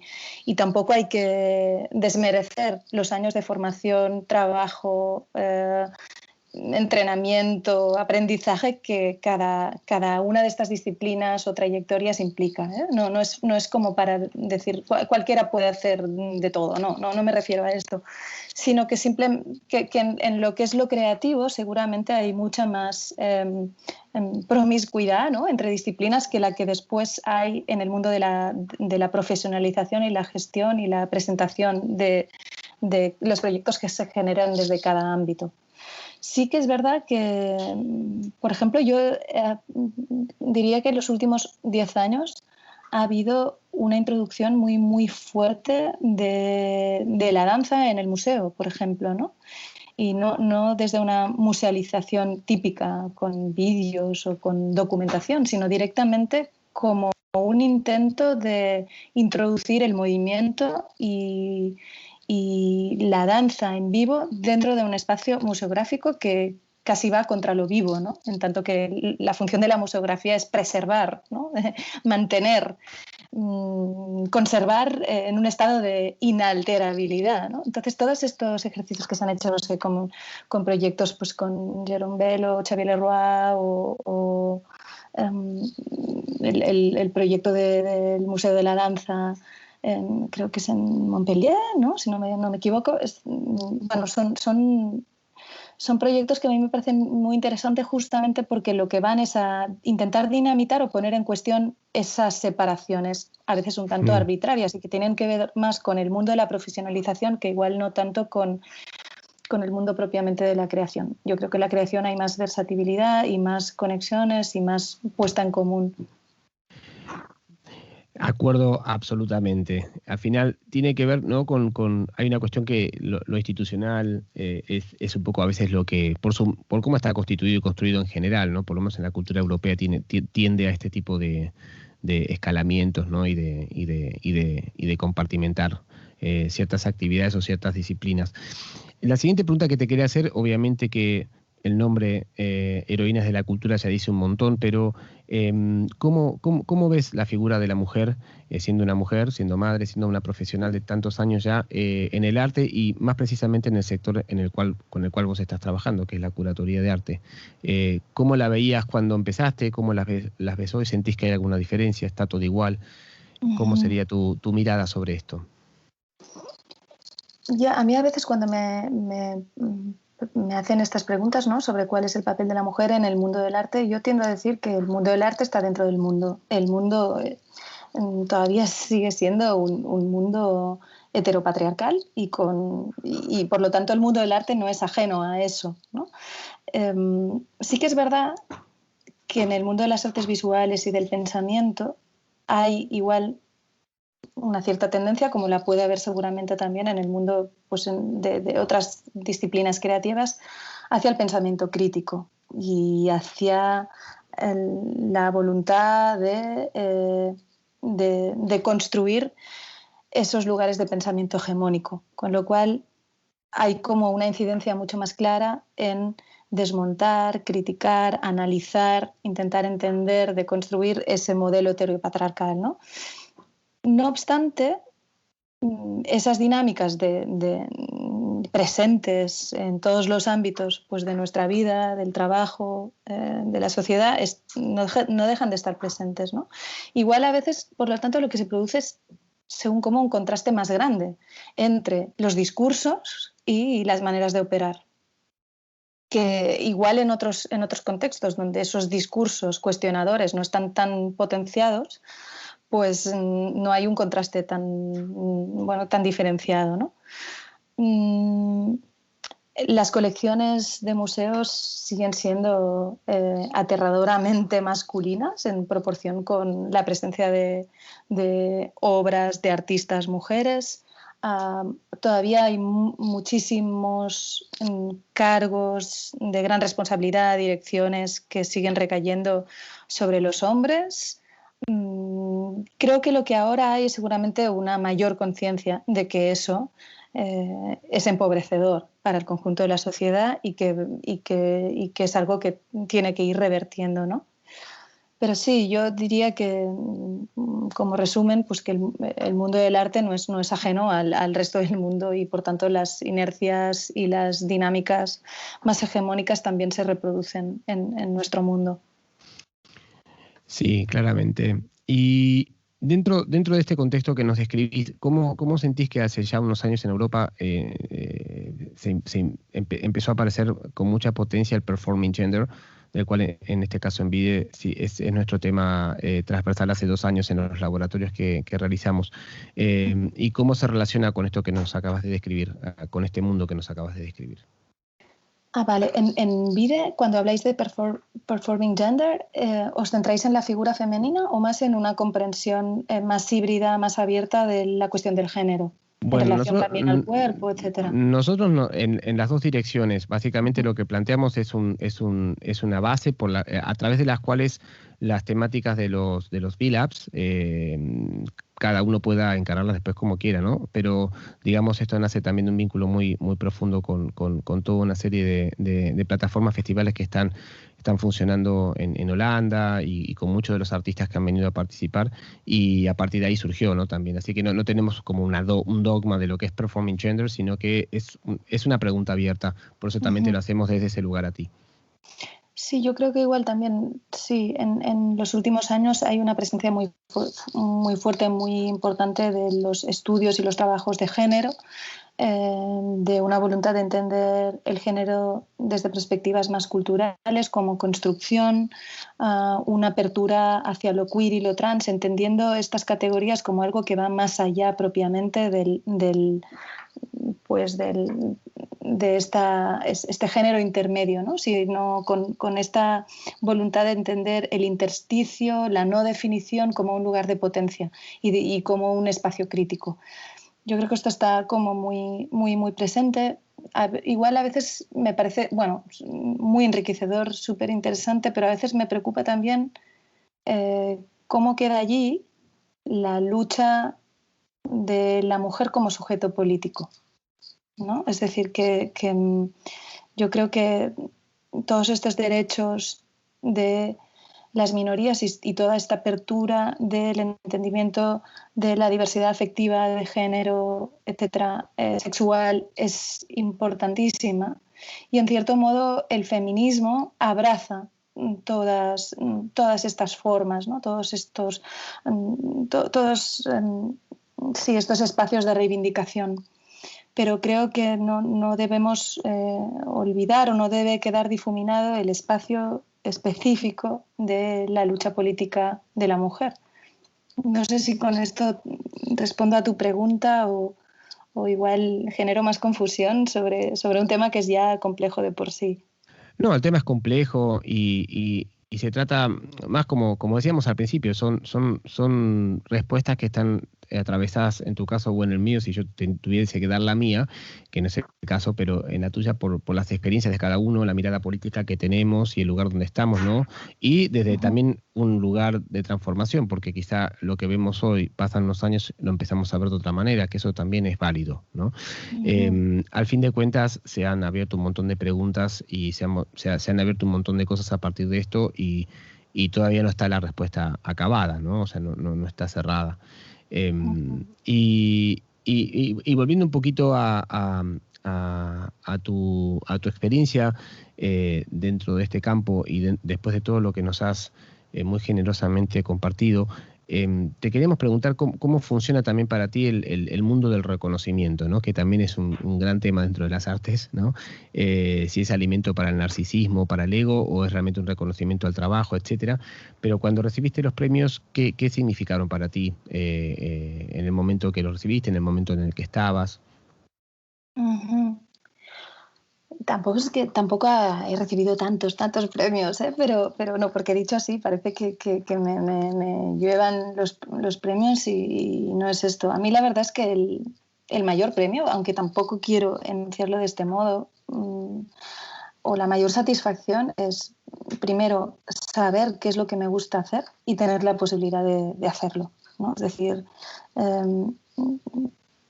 tampoco hay que desmerecer los años de formación, trabajo, entrenamiento, aprendizaje que cada una de estas disciplinas o trayectorias implica, ¿eh? No es como para decir cualquiera puede hacer de todo, no me refiero a esto, sino que en lo que es lo creativo seguramente hay mucha más promiscuidad, ¿no? entre disciplinas que la que después hay en el mundo de la profesionalización y la gestión y la presentación de los proyectos que se generan desde cada ámbito. Sí que es verdad que, por ejemplo, yo diría que en los últimos 10 años ha habido una introducción muy, muy fuerte de la danza en el museo, por ejemplo, ¿no? Y no desde una musealización típica con vídeos o con documentación, sino directamente como un intento de introducir el movimiento y la danza en vivo dentro de un espacio museográfico que casi va contra lo vivo, ¿no? En tanto que la función de la museografía es preservar, ¿no? mantener, conservar en un estado de inalterabilidad, ¿no? Entonces, todos estos ejercicios que se han hecho, no sé, con proyectos pues, con Jérôme Bel, Xavier Leroy o el proyecto del Museo de la Danza, creo que es en Montpellier, ¿no? Si no me equivoco, bueno, son son proyectos que a mí me parecen muy interesantes justamente porque lo que van es a intentar dinamitar o poner en cuestión esas separaciones, a veces un tanto arbitrarias, y que tienen que ver más con el mundo de la profesionalización que igual no tanto con el mundo propiamente de la creación. Yo creo que en la creación hay más versatilidad y más conexiones y más puesta en común. Acuerdo absolutamente. Al final tiene que ver, ¿no? Hay una cuestión que lo institucional es un poco a veces lo que, por cómo está constituido y construido en general, ¿no? Por lo menos en la cultura europea tiende a este tipo de escalamientos, ¿no? Y de compartimentar ciertas actividades o ciertas disciplinas. La siguiente pregunta que te quería hacer, obviamente que el nombre Heroínas de la Cultura ya dice un montón, pero ¿cómo ves la figura de la mujer, siendo una mujer, siendo madre, siendo una profesional de tantos años ya en el arte y más precisamente en el sector con el cual vos estás trabajando, que es la curatoría de arte? ¿Cómo la veías cuando empezaste? ¿Cómo las ves hoy? ¿Sentís que hay alguna diferencia? ¿Está todo igual? ¿Cómo sería tu mirada sobre esto? Ya, a mí a veces cuando me hacen estas preguntas, ¿no?, sobre cuál es el papel de la mujer en el mundo del arte, yo tiendo a decir que el mundo del arte está dentro del mundo. El mundo todavía sigue siendo un mundo heteropatriarcal y por lo tanto el mundo del arte no es ajeno a eso, ¿no? Sí que es verdad que en el mundo de las artes visuales y del pensamiento hay igual una cierta tendencia, como la puede haber seguramente también en el mundo, pues, de otras disciplinas creativas, hacia el pensamiento crítico y hacia la voluntad de construir esos lugares de pensamiento hegemónico, con lo cual hay como una incidencia mucho más clara en desmontar, criticar, analizar, intentar entender, deconstruir ese modelo heteropatriarcal, ¿no? No obstante, esas dinámicas presentes en todos los ámbitos, pues, de nuestra vida, del trabajo, de la sociedad, no dejan de estar presentes, ¿no? Igual a veces, por lo tanto, lo que se produce es, según como, un contraste más grande entre los discursos y las maneras de operar, que igual en otros contextos donde esos discursos cuestionadores no están tan potenciados, pues no hay un contraste tan diferenciado, ¿no? Las colecciones de museos siguen siendo aterradoramente masculinas en proporción con la presencia de obras de artistas mujeres. Todavía hay muchísimos cargos de gran responsabilidad, direcciones que siguen recayendo sobre los hombres. Creo que lo que ahora hay es seguramente una mayor conciencia de que eso es empobrecedor para el conjunto de la sociedad y que es algo que tiene que ir revertiendo, ¿no? Pero sí, yo diría que, como resumen, pues que el mundo del arte no es ajeno al resto del mundo y, por tanto, las inercias y las dinámicas más hegemónicas también se reproducen en nuestro mundo. Sí, claramente. Y dentro de este contexto que nos describís, ¿cómo sentís que hace ya unos años en Europa empezó a aparecer con mucha potencia el performing gender, del cual en este caso en VIDE sí, es nuestro tema transversal hace 2 años en los laboratorios que realizamos? ¿Y cómo se relaciona con esto que nos acabas de describir, con este mundo que nos acabas de describir? Vale. En VIDE, cuando habláis de performing gender, ¿os centráis en la figura femenina o más en una comprensión más híbrida, más abierta de la cuestión del género? Bueno, en relación también al cuerpo, etcétera. Nosotros en las dos direcciones, básicamente lo que planteamos es una base a través de las cuales las temáticas de los B-Labs, cada uno pueda encararlas después como quiera, ¿no? Pero digamos, esto nace también de un vínculo muy, muy profundo con toda una serie de plataformas, festivales que están funcionando en Holanda y con muchos de los artistas que han venido a participar, y a partir de ahí surgió, ¿no? También. Así que no tenemos como un dogma de lo que es performing gender, sino que es una pregunta abierta. Por eso también te lo hacemos desde ese lugar a ti. Sí, yo creo que igual también, sí, en los últimos años hay una presencia muy fuerte, muy importante de los estudios y los trabajos de género, de una voluntad de entender el género desde perspectivas más culturales, como construcción, una apertura hacia lo queer y lo trans, entendiendo estas categorías como algo que va más allá propiamente de este género intermedio, ¿no? Sino con esta voluntad de entender el intersticio, la no definición como un lugar de potencia y como un espacio crítico. Yo creo que esto está como muy presente. Igual a veces me parece, bueno, muy enriquecedor, súper interesante, pero a veces me preocupa también cómo queda allí la lucha de la mujer como sujeto político, ¿no? Es decir, que yo creo que todos estos derechos de las minorías y toda esta apertura del entendimiento de la diversidad afectiva, de género, etcétera, sexual, es importantísima. Y en cierto modo el feminismo abraza todas estas formas, ¿no? Todos estos, sí, estos espacios de reivindicación. Pero creo que no debemos olvidar o no debe quedar difuminado el espacio específico de la lucha política de la mujer. No sé si con esto respondo a tu pregunta o igual genero más confusión sobre un tema que es ya complejo de por sí. No, el tema es complejo y se trata más como decíamos al principio, son respuestas que están atravesadas en tu caso o en el mío, si yo tuviese que dar la mía, que no es el caso, pero en la tuya por las experiencias de cada uno, la mirada política que tenemos y el lugar donde estamos, ¿no? Y desde también un lugar de transformación, porque quizá lo que vemos hoy, pasan unos años, lo empezamos a ver de otra manera, que eso también es válido, ¿no? Al fin de cuentas, se han abierto un montón de preguntas y se han abierto un montón de cosas a partir de esto y todavía no está la respuesta acabada, ¿no? O sea, no está cerrada. Y volviendo un poquito a tu experiencia dentro de este campo y después de todo lo que nos has muy generosamente compartido, te queríamos preguntar cómo funciona también para ti el mundo del reconocimiento, ¿no? Que también es un gran tema dentro de las artes, ¿no? Si es alimento para el narcisismo, para el ego, o es realmente un reconocimiento al trabajo, etcétera. Pero cuando recibiste los premios, ¿qué significaron para ti en el momento que los recibiste, en el momento en el que estabas? Uh-huh. Tampoco he recibido tantos premios, ¿eh? Pero no, porque dicho así, parece que me lluevan los premios y no es esto. A mí la verdad es que el mayor premio, aunque tampoco quiero enunciarlo de este modo, o la mayor satisfacción es, primero, saber qué es lo que me gusta hacer y tener la posibilidad de hacerlo, ¿no? Es decir,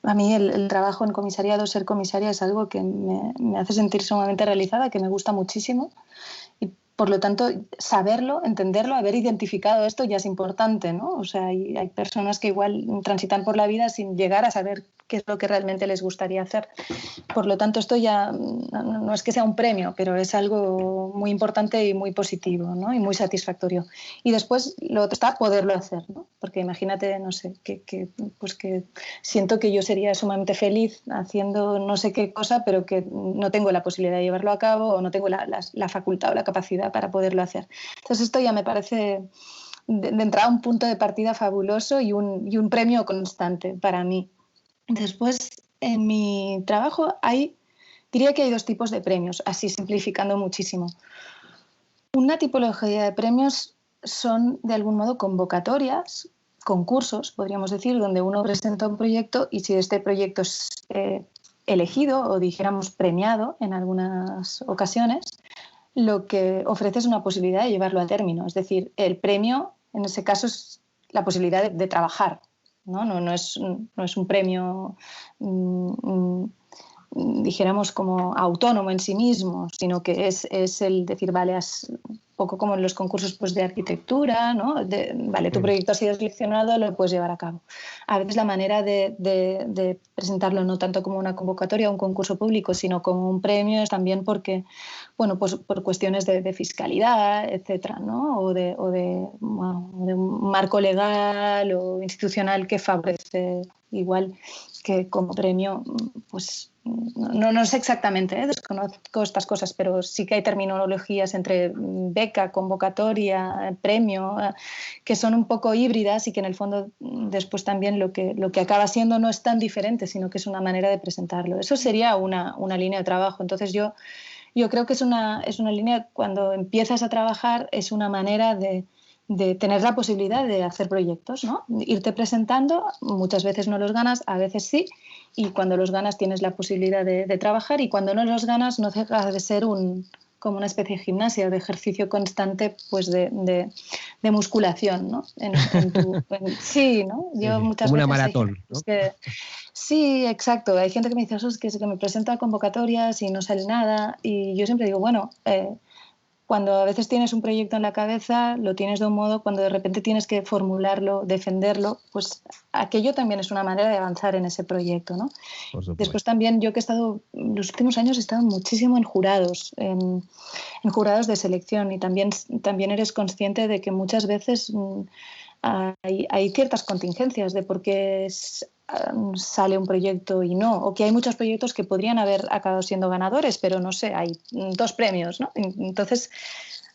a mí el trabajo en comisariado, ser comisaria, es algo que me hace sentir sumamente realizada, que me gusta muchísimo y por lo tanto saberlo, entenderlo, haber identificado esto ya es importante, ¿no? O sea, hay personas que igual transitan por la vida sin llegar a saber qué es lo que realmente les gustaría hacer. Por lo tanto, esto ya no es que sea un premio, pero es algo muy importante y muy positivo, ¿no? Y muy satisfactorio. Y después lo otro está poderlo hacer, ¿no? Porque imagínate, no sé, pues que siento que yo sería sumamente feliz haciendo no sé qué cosa, pero que no tengo la posibilidad de llevarlo a cabo o no tengo la facultad o la capacidad para poderlo hacer. Entonces esto ya me parece de entrada un punto de partida fabuloso y un premio constante para mí. Después, en mi trabajo diría que hay dos tipos de premios, así simplificando muchísimo. Una tipología de premios son de algún modo convocatorias, concursos, podríamos decir, donde uno presenta un proyecto y si este proyecto es elegido o dijéramos premiado en algunas ocasiones, lo que ofrece es una posibilidad de llevarlo a término. Es decir, el premio en ese caso es la posibilidad de trabajar. No es un premio, dijéramos, como autónomo en sí mismo, sino que es el decir, vale, has poco como en los concursos pues, de arquitectura, ¿no? Vale, tu proyecto ha sido seleccionado, lo puedes llevar a cabo. A veces la manera de presentarlo no tanto como una convocatoria o un concurso público, sino como un premio es también porque, bueno, pues por cuestiones de fiscalidad, etcétera, ¿no? O de un marco legal o institucional que favorece igual que como premio, pues no sé exactamente, desconozco estas cosas, pero sí que hay terminologías entre beca, convocatoria, premio, que son un poco híbridas y que en el fondo después también lo que acaba siendo no es tan diferente, sino que es una manera de presentarlo. Eso sería una línea de trabajo. Entonces yo creo que es una línea, cuando empiezas a trabajar, es una manera de tener la posibilidad de hacer proyectos, ¿no? Irte presentando, muchas veces no los ganas, a veces sí, y cuando los ganas tienes la posibilidad de trabajar, y cuando no los ganas no deja de ser como una especie de gimnasia o de ejercicio constante pues de musculación, ¿no? Sí, ¿no? Yo muchas como una veces hay maratón, gente ¿no? Sí, exacto. Hay gente que me dice, eso es que me presento a convocatorias y no sale nada, y yo siempre digo, bueno, cuando a veces tienes un proyecto en la cabeza, lo tienes de un modo, cuando de repente tienes que formularlo, defenderlo, pues aquello también es una manera de avanzar en ese proyecto, ¿no? Por Después supuesto. también yo que he estado, los últimos años he estado muchísimo en jurados, en jurados de selección, y también eres consciente de que muchas veces hay ciertas contingencias de por qué sale un proyecto y no, o que hay muchos proyectos que podrían haber acabado siendo ganadores, pero no sé, hay 2 premios, ¿no? Entonces,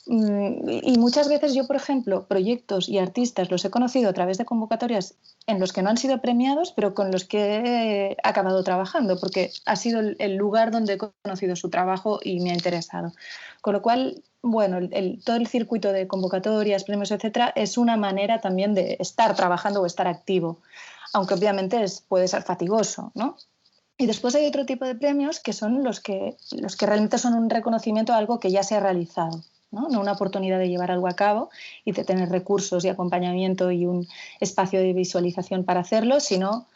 y muchas veces yo, por ejemplo, proyectos y artistas los he conocido a través de convocatorias en los que no han sido premiados, pero con los que he acabado trabajando, porque ha sido el lugar donde he conocido su trabajo y me ha interesado. Con lo cual, bueno, todo el circuito de convocatorias, premios, etcétera, es una manera también de estar trabajando o estar activo, aunque obviamente puede ser fatigoso, ¿no? Y después hay otro tipo de premios que son los que realmente son un reconocimiento a algo que ya se ha realizado, ¿no? No una oportunidad de llevar algo a cabo y de tener recursos y acompañamiento y un espacio de visualización para hacerlo, sino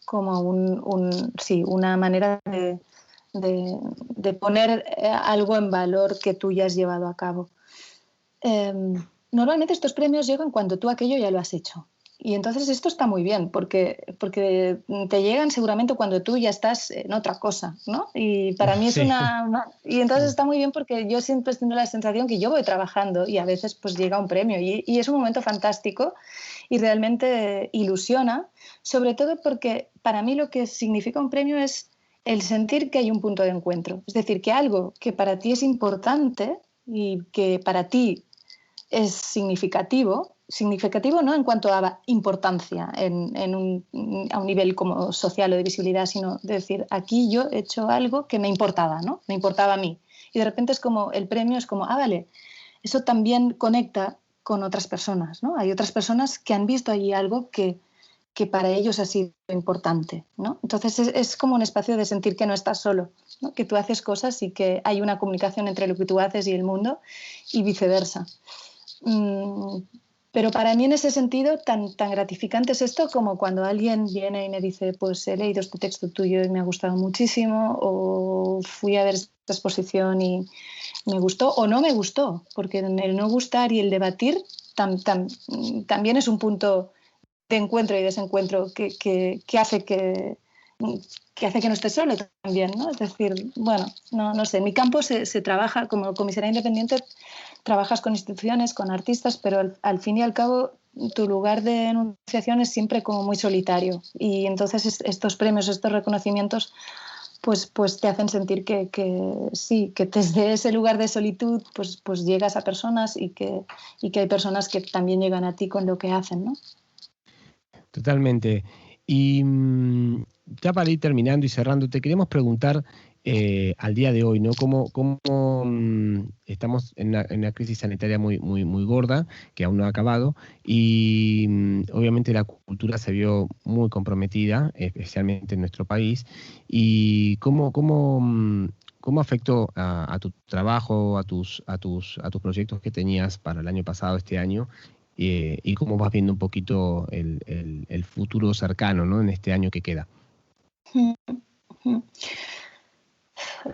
como una manera de poner algo en valor que tú ya has llevado a cabo. Normalmente estos premios llegan cuando tú aquello ya lo has hecho. Y entonces esto está muy bien, porque te llegan seguramente cuando tú ya estás en otra cosa, ¿no? Y para mí es Sí. Y entonces está muy bien porque yo siempre tengo la sensación que yo voy trabajando y a veces pues llega un premio y es un momento fantástico y realmente ilusiona, sobre todo porque para mí lo que significa un premio es el sentir que hay un punto de encuentro. Es decir, que algo que para ti es importante y que para ti es significativo no en cuanto a importancia a un nivel como social o de visibilidad, sino de decir, aquí yo he hecho algo que me importaba, ¿no? Me importaba a mí. Y de repente es como, el premio es como, vale, eso también conecta con otras personas, ¿no? Hay otras personas que han visto allí algo que para ellos ha sido importante, ¿no? Entonces es como un espacio de sentir que no estás solo, ¿no? Que tú haces cosas y que hay una comunicación entre lo que tú haces y el mundo y viceversa. Pero para mí en ese sentido tan gratificante es esto como cuando alguien viene y me dice, pues he leído este texto tuyo y me ha gustado muchísimo, o fui a ver esta exposición y me gustó o no me gustó, porque el no gustar y el debatir también es un punto de encuentro y desencuentro que hace que no estés solo también, ¿no? Es decir, bueno, no sé, en mi campo se trabaja como comisaria independiente, trabajas con instituciones, con artistas, pero al fin y al cabo tu lugar de enunciación es siempre como muy solitario y entonces estos premios, estos reconocimientos pues te hacen sentir que sí, que desde ese lugar de solitud pues llegas a personas y que hay personas que también llegan a ti con lo que hacen, ¿no? Totalmente. Y ya para ir terminando y cerrando, te queríamos preguntar al día de hoy, ¿no? ¿Cómo estamos en una crisis sanitaria muy gorda, que aún no ha acabado, y obviamente la cultura se vio muy comprometida, especialmente en nuestro país, y cómo afectó a tu trabajo, a tus proyectos que tenías para el año pasado, este año, y cómo vas viendo un poquito el futuro cercano, ¿no? En este año que queda.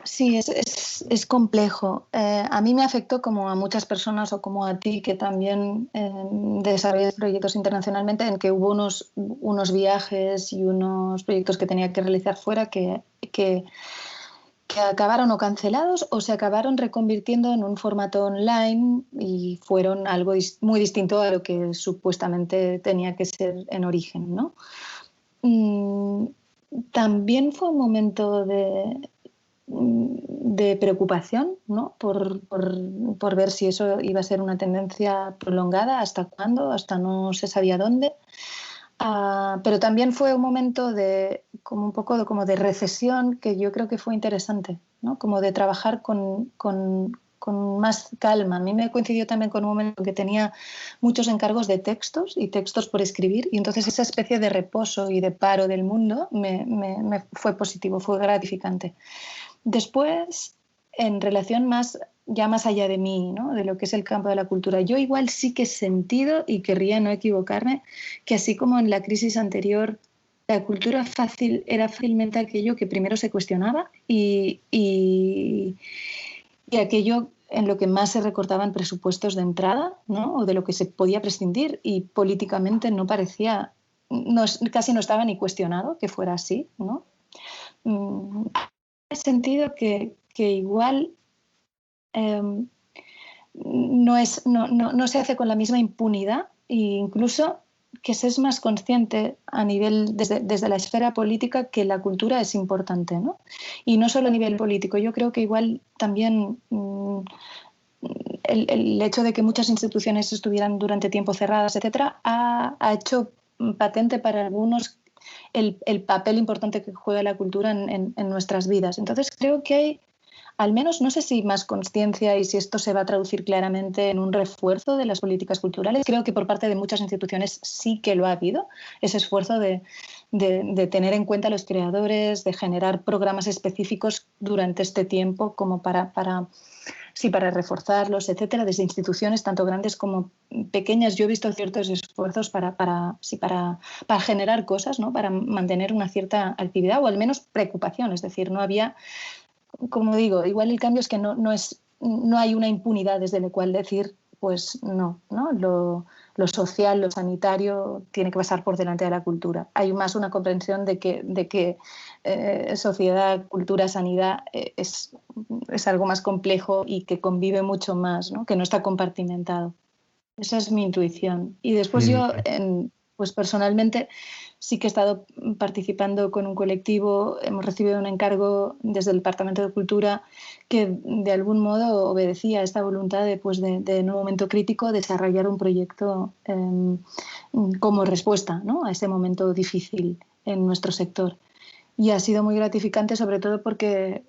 Sí, es complejo. A mí me afectó como a muchas personas o como a ti que también desarrollas proyectos internacionalmente, en que hubo unos viajes y unos proyectos que tenía que realizar fuera que acabaron o cancelados o se acabaron reconvirtiendo en un formato online y fueron algo muy distinto a lo que supuestamente tenía que ser en origen, ¿no? También fue un momento de preocupación, ¿no? Por ver si eso iba a ser una tendencia prolongada, hasta cuándo, hasta no se sabía dónde. Pero también fue un momento como un poco como de recesión que yo creo que fue interesante, ¿no? Como de trabajar con más calma. A mí me coincidió también con un momento que tenía muchos encargos de textos y textos por escribir, y entonces esa especie de reposo y de paro del mundo me fue positivo, fue gratificante. Después, en relación ya más allá de mí, ¿no? De lo que es el campo de la cultura, yo igual sí que he sentido, y querría no equivocarme, que así como en la crisis anterior, la cultura era fácilmente aquello que primero se cuestionaba y aquello en lo que más se recortaban presupuestos de entrada, ¿no? O de lo que se podía prescindir, y políticamente no parecía, casi no estaba ni cuestionado que fuera así, ¿no? He sentido que igual no se hace con la misma impunidad, e incluso que se es más consciente a nivel desde la esfera política que la cultura es importante, ¿no? Y no solo a nivel político. Yo creo que igual también el hecho de que muchas instituciones estuvieran durante tiempo cerradas, etcétera, ha hecho patente para algunos el papel importante que juega la cultura en nuestras vidas. Entonces creo que hay, al menos, no sé si más conciencia y si esto se va a traducir claramente en un refuerzo de las políticas culturales. Creo que por parte de muchas instituciones sí que lo ha habido, ese esfuerzo de tener en cuenta a los creadores, de generar programas específicos durante este tiempo como para reforzarlos, etcétera, desde instituciones tanto grandes como pequeñas. Yo he visto ciertos esfuerzos para generar cosas, ¿no? Para mantener una cierta actividad o al menos preocupación. Es decir, no había, como digo, igual el cambio es que no hay una impunidad desde la cual decir, pues no, lo social, lo sanitario tiene que pasar por delante de la cultura. Hay más una comprensión de que sociedad, cultura, sanidad es algo más complejo y que convive mucho más, ¿no? Que no está compartimentado. Esa es mi intuición. Y después yo, pues personalmente, sí que he estado participando con un colectivo. Hemos recibido un encargo desde el Departamento de Cultura que de algún modo obedecía a esta voluntad de en un momento crítico, desarrollar un proyecto como respuesta, ¿no? A ese momento difícil en nuestro sector. Y ha sido muy gratificante, sobre todo porque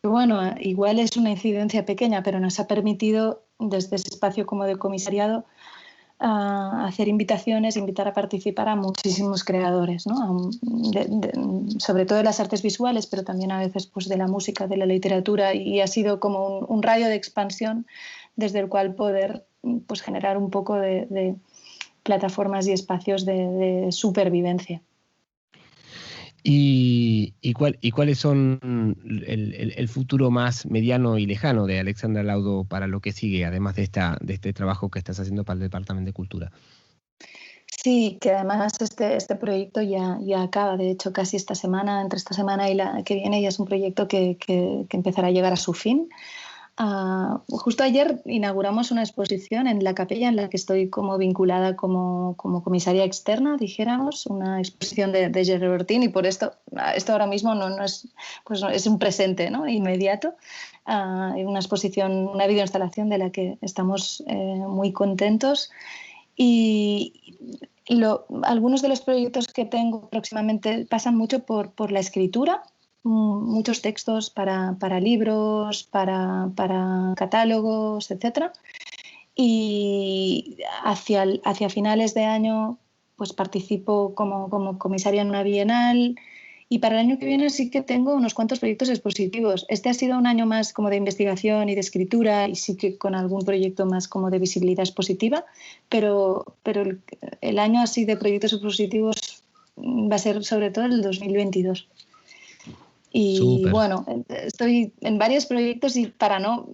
bueno, igual es una incidencia pequeña, pero nos ha permitido desde ese espacio como de comisariado hacer invitaciones, invitar a participar a muchísimos creadores, ¿no? Sobre todo de las artes visuales, pero también a veces pues, de la música, de la literatura, y ha sido como un radio de expansión desde el cual poder pues, generar un poco de plataformas y espacios de supervivencia. ¿Y cuáles son el futuro más mediano y lejano de Alexandra Laudo para lo que sigue, además de este trabajo que estás haciendo para el Departamento de Cultura? Sí, que además este proyecto ya acaba, de hecho, casi esta semana, entre esta semana y la que viene, ya es un proyecto que empezará a llegar a su fin. Justo ayer inauguramos una exposición en la capella en la que estoy como vinculada como comisaria externa, dijéramos, una exposición de Jerry Ortín, y por esto ahora mismo no es, pues no, es un presente, ¿no? Inmediato. Una exposición, una videoinstalación de la que estamos muy contentos. Y algunos de los proyectos que tengo próximamente pasan mucho por la escritura. Muchos textos para libros, para catálogos, etc. Y hacia finales de año pues participo como comisaria en una bienal, y para el año que viene sí que tengo unos cuantos proyectos expositivos. Este ha sido un año más como de investigación y de escritura, y sí que con algún proyecto más como de visibilidad expositiva, pero el año así de proyectos expositivos va a ser sobre todo el 2022. Y Súper. bueno, estoy en varios proyectos y para no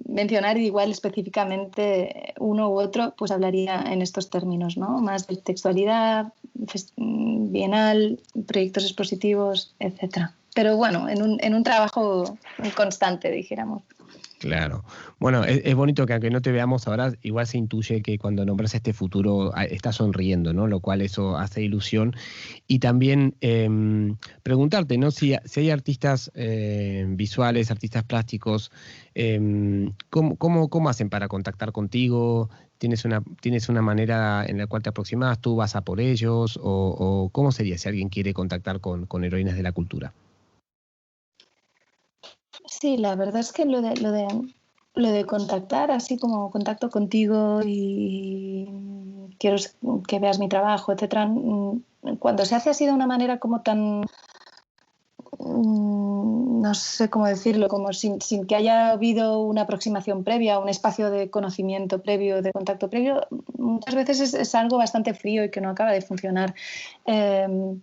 mencionar igual específicamente uno u otro, pues hablaría en estos términos, ¿no? Más de textualidad, bienal, proyectos expositivos, etcétera. Pero bueno, en un trabajo constante, dijéramos. Claro. Bueno, es bonito que aunque no te veamos ahora, igual se intuye que cuando nombras este futuro estás sonriendo, ¿no? Lo cual eso hace ilusión. Y también preguntarte, ¿no? Si hay artistas visuales, artistas plásticos, ¿cómo hacen para contactar contigo? ¿Tienes una manera en la cual te aproximas? ¿Tú vas a por ellos? ¿O cómo sería si alguien quiere contactar con Heroínas de la Cultura? Sí, la verdad es que lo de contactar, así como contacto contigo y quiero que veas mi trabajo, etcétera, cuando se hace así de una manera como tan, no sé cómo decirlo, como sin que haya habido una aproximación previa, un espacio de conocimiento previo, de contacto previo, muchas veces es algo bastante frío y que no acaba de funcionar. Eh,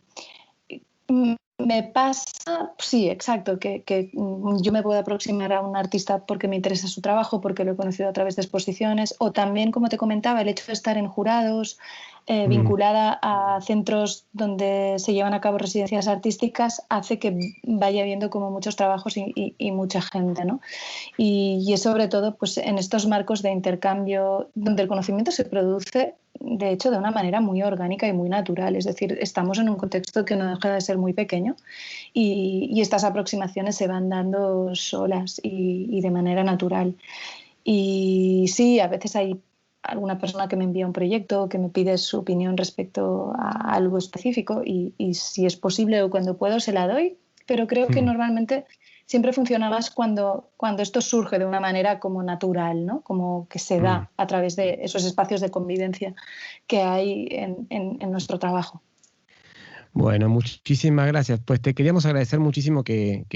Me pasa, sí, exacto, que yo me puedo aproximar a un artista porque me interesa su trabajo, porque lo he conocido a través de exposiciones, o también, como te comentaba, el hecho de estar en jurados, Mm, vinculada a centros donde se llevan a cabo residencias artísticas, hace que vaya viendo como muchos trabajos y mucha gente, ¿no? Y es sobre todo pues, en estos marcos de intercambio donde el conocimiento se produce, de hecho, de una manera muy orgánica y muy natural. Es decir, estamos en un contexto que no deja de ser muy pequeño y estas aproximaciones se van dando solas y de manera natural. Y sí, a veces hay alguna persona que me envía un proyecto, que me pide su opinión respecto a algo específico y si es posible o cuando puedo se la doy, pero creo que mm, normalmente siempre funciona más cuando esto surge de una manera como natural, ¿no? Como que se mm. da a través de esos espacios de convivencia que hay en nuestro trabajo. Bueno, muchísimas gracias. Pues te queríamos agradecer muchísimo que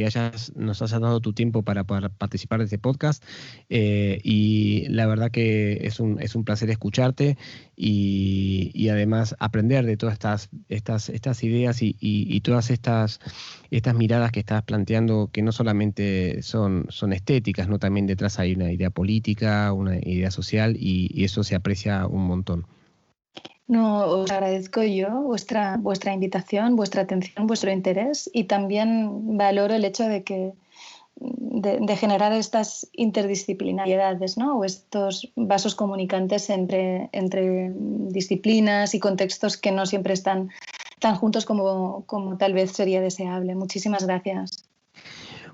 nos hayas dado tu tiempo para poder participar de este podcast. Y la verdad que es un placer escucharte y además aprender de todas estas ideas y todas estas miradas que estás planteando, que no solamente son estéticas, ¿no? También detrás hay una idea política, una idea social y eso se aprecia un montón. No, os agradezco yo vuestra invitación, vuestra atención, vuestro interés y también valoro el hecho de que de generar estas interdisciplinariedades, ¿no? O estos vasos comunicantes entre disciplinas y contextos que no siempre están tan juntos como tal vez sería deseable. Muchísimas gracias.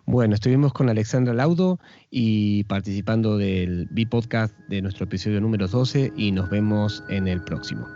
Bueno, estuvimos con Alexandra Laudo y participando del B-Podcast de nuestro episodio número 12 y nos vemos en el próximo.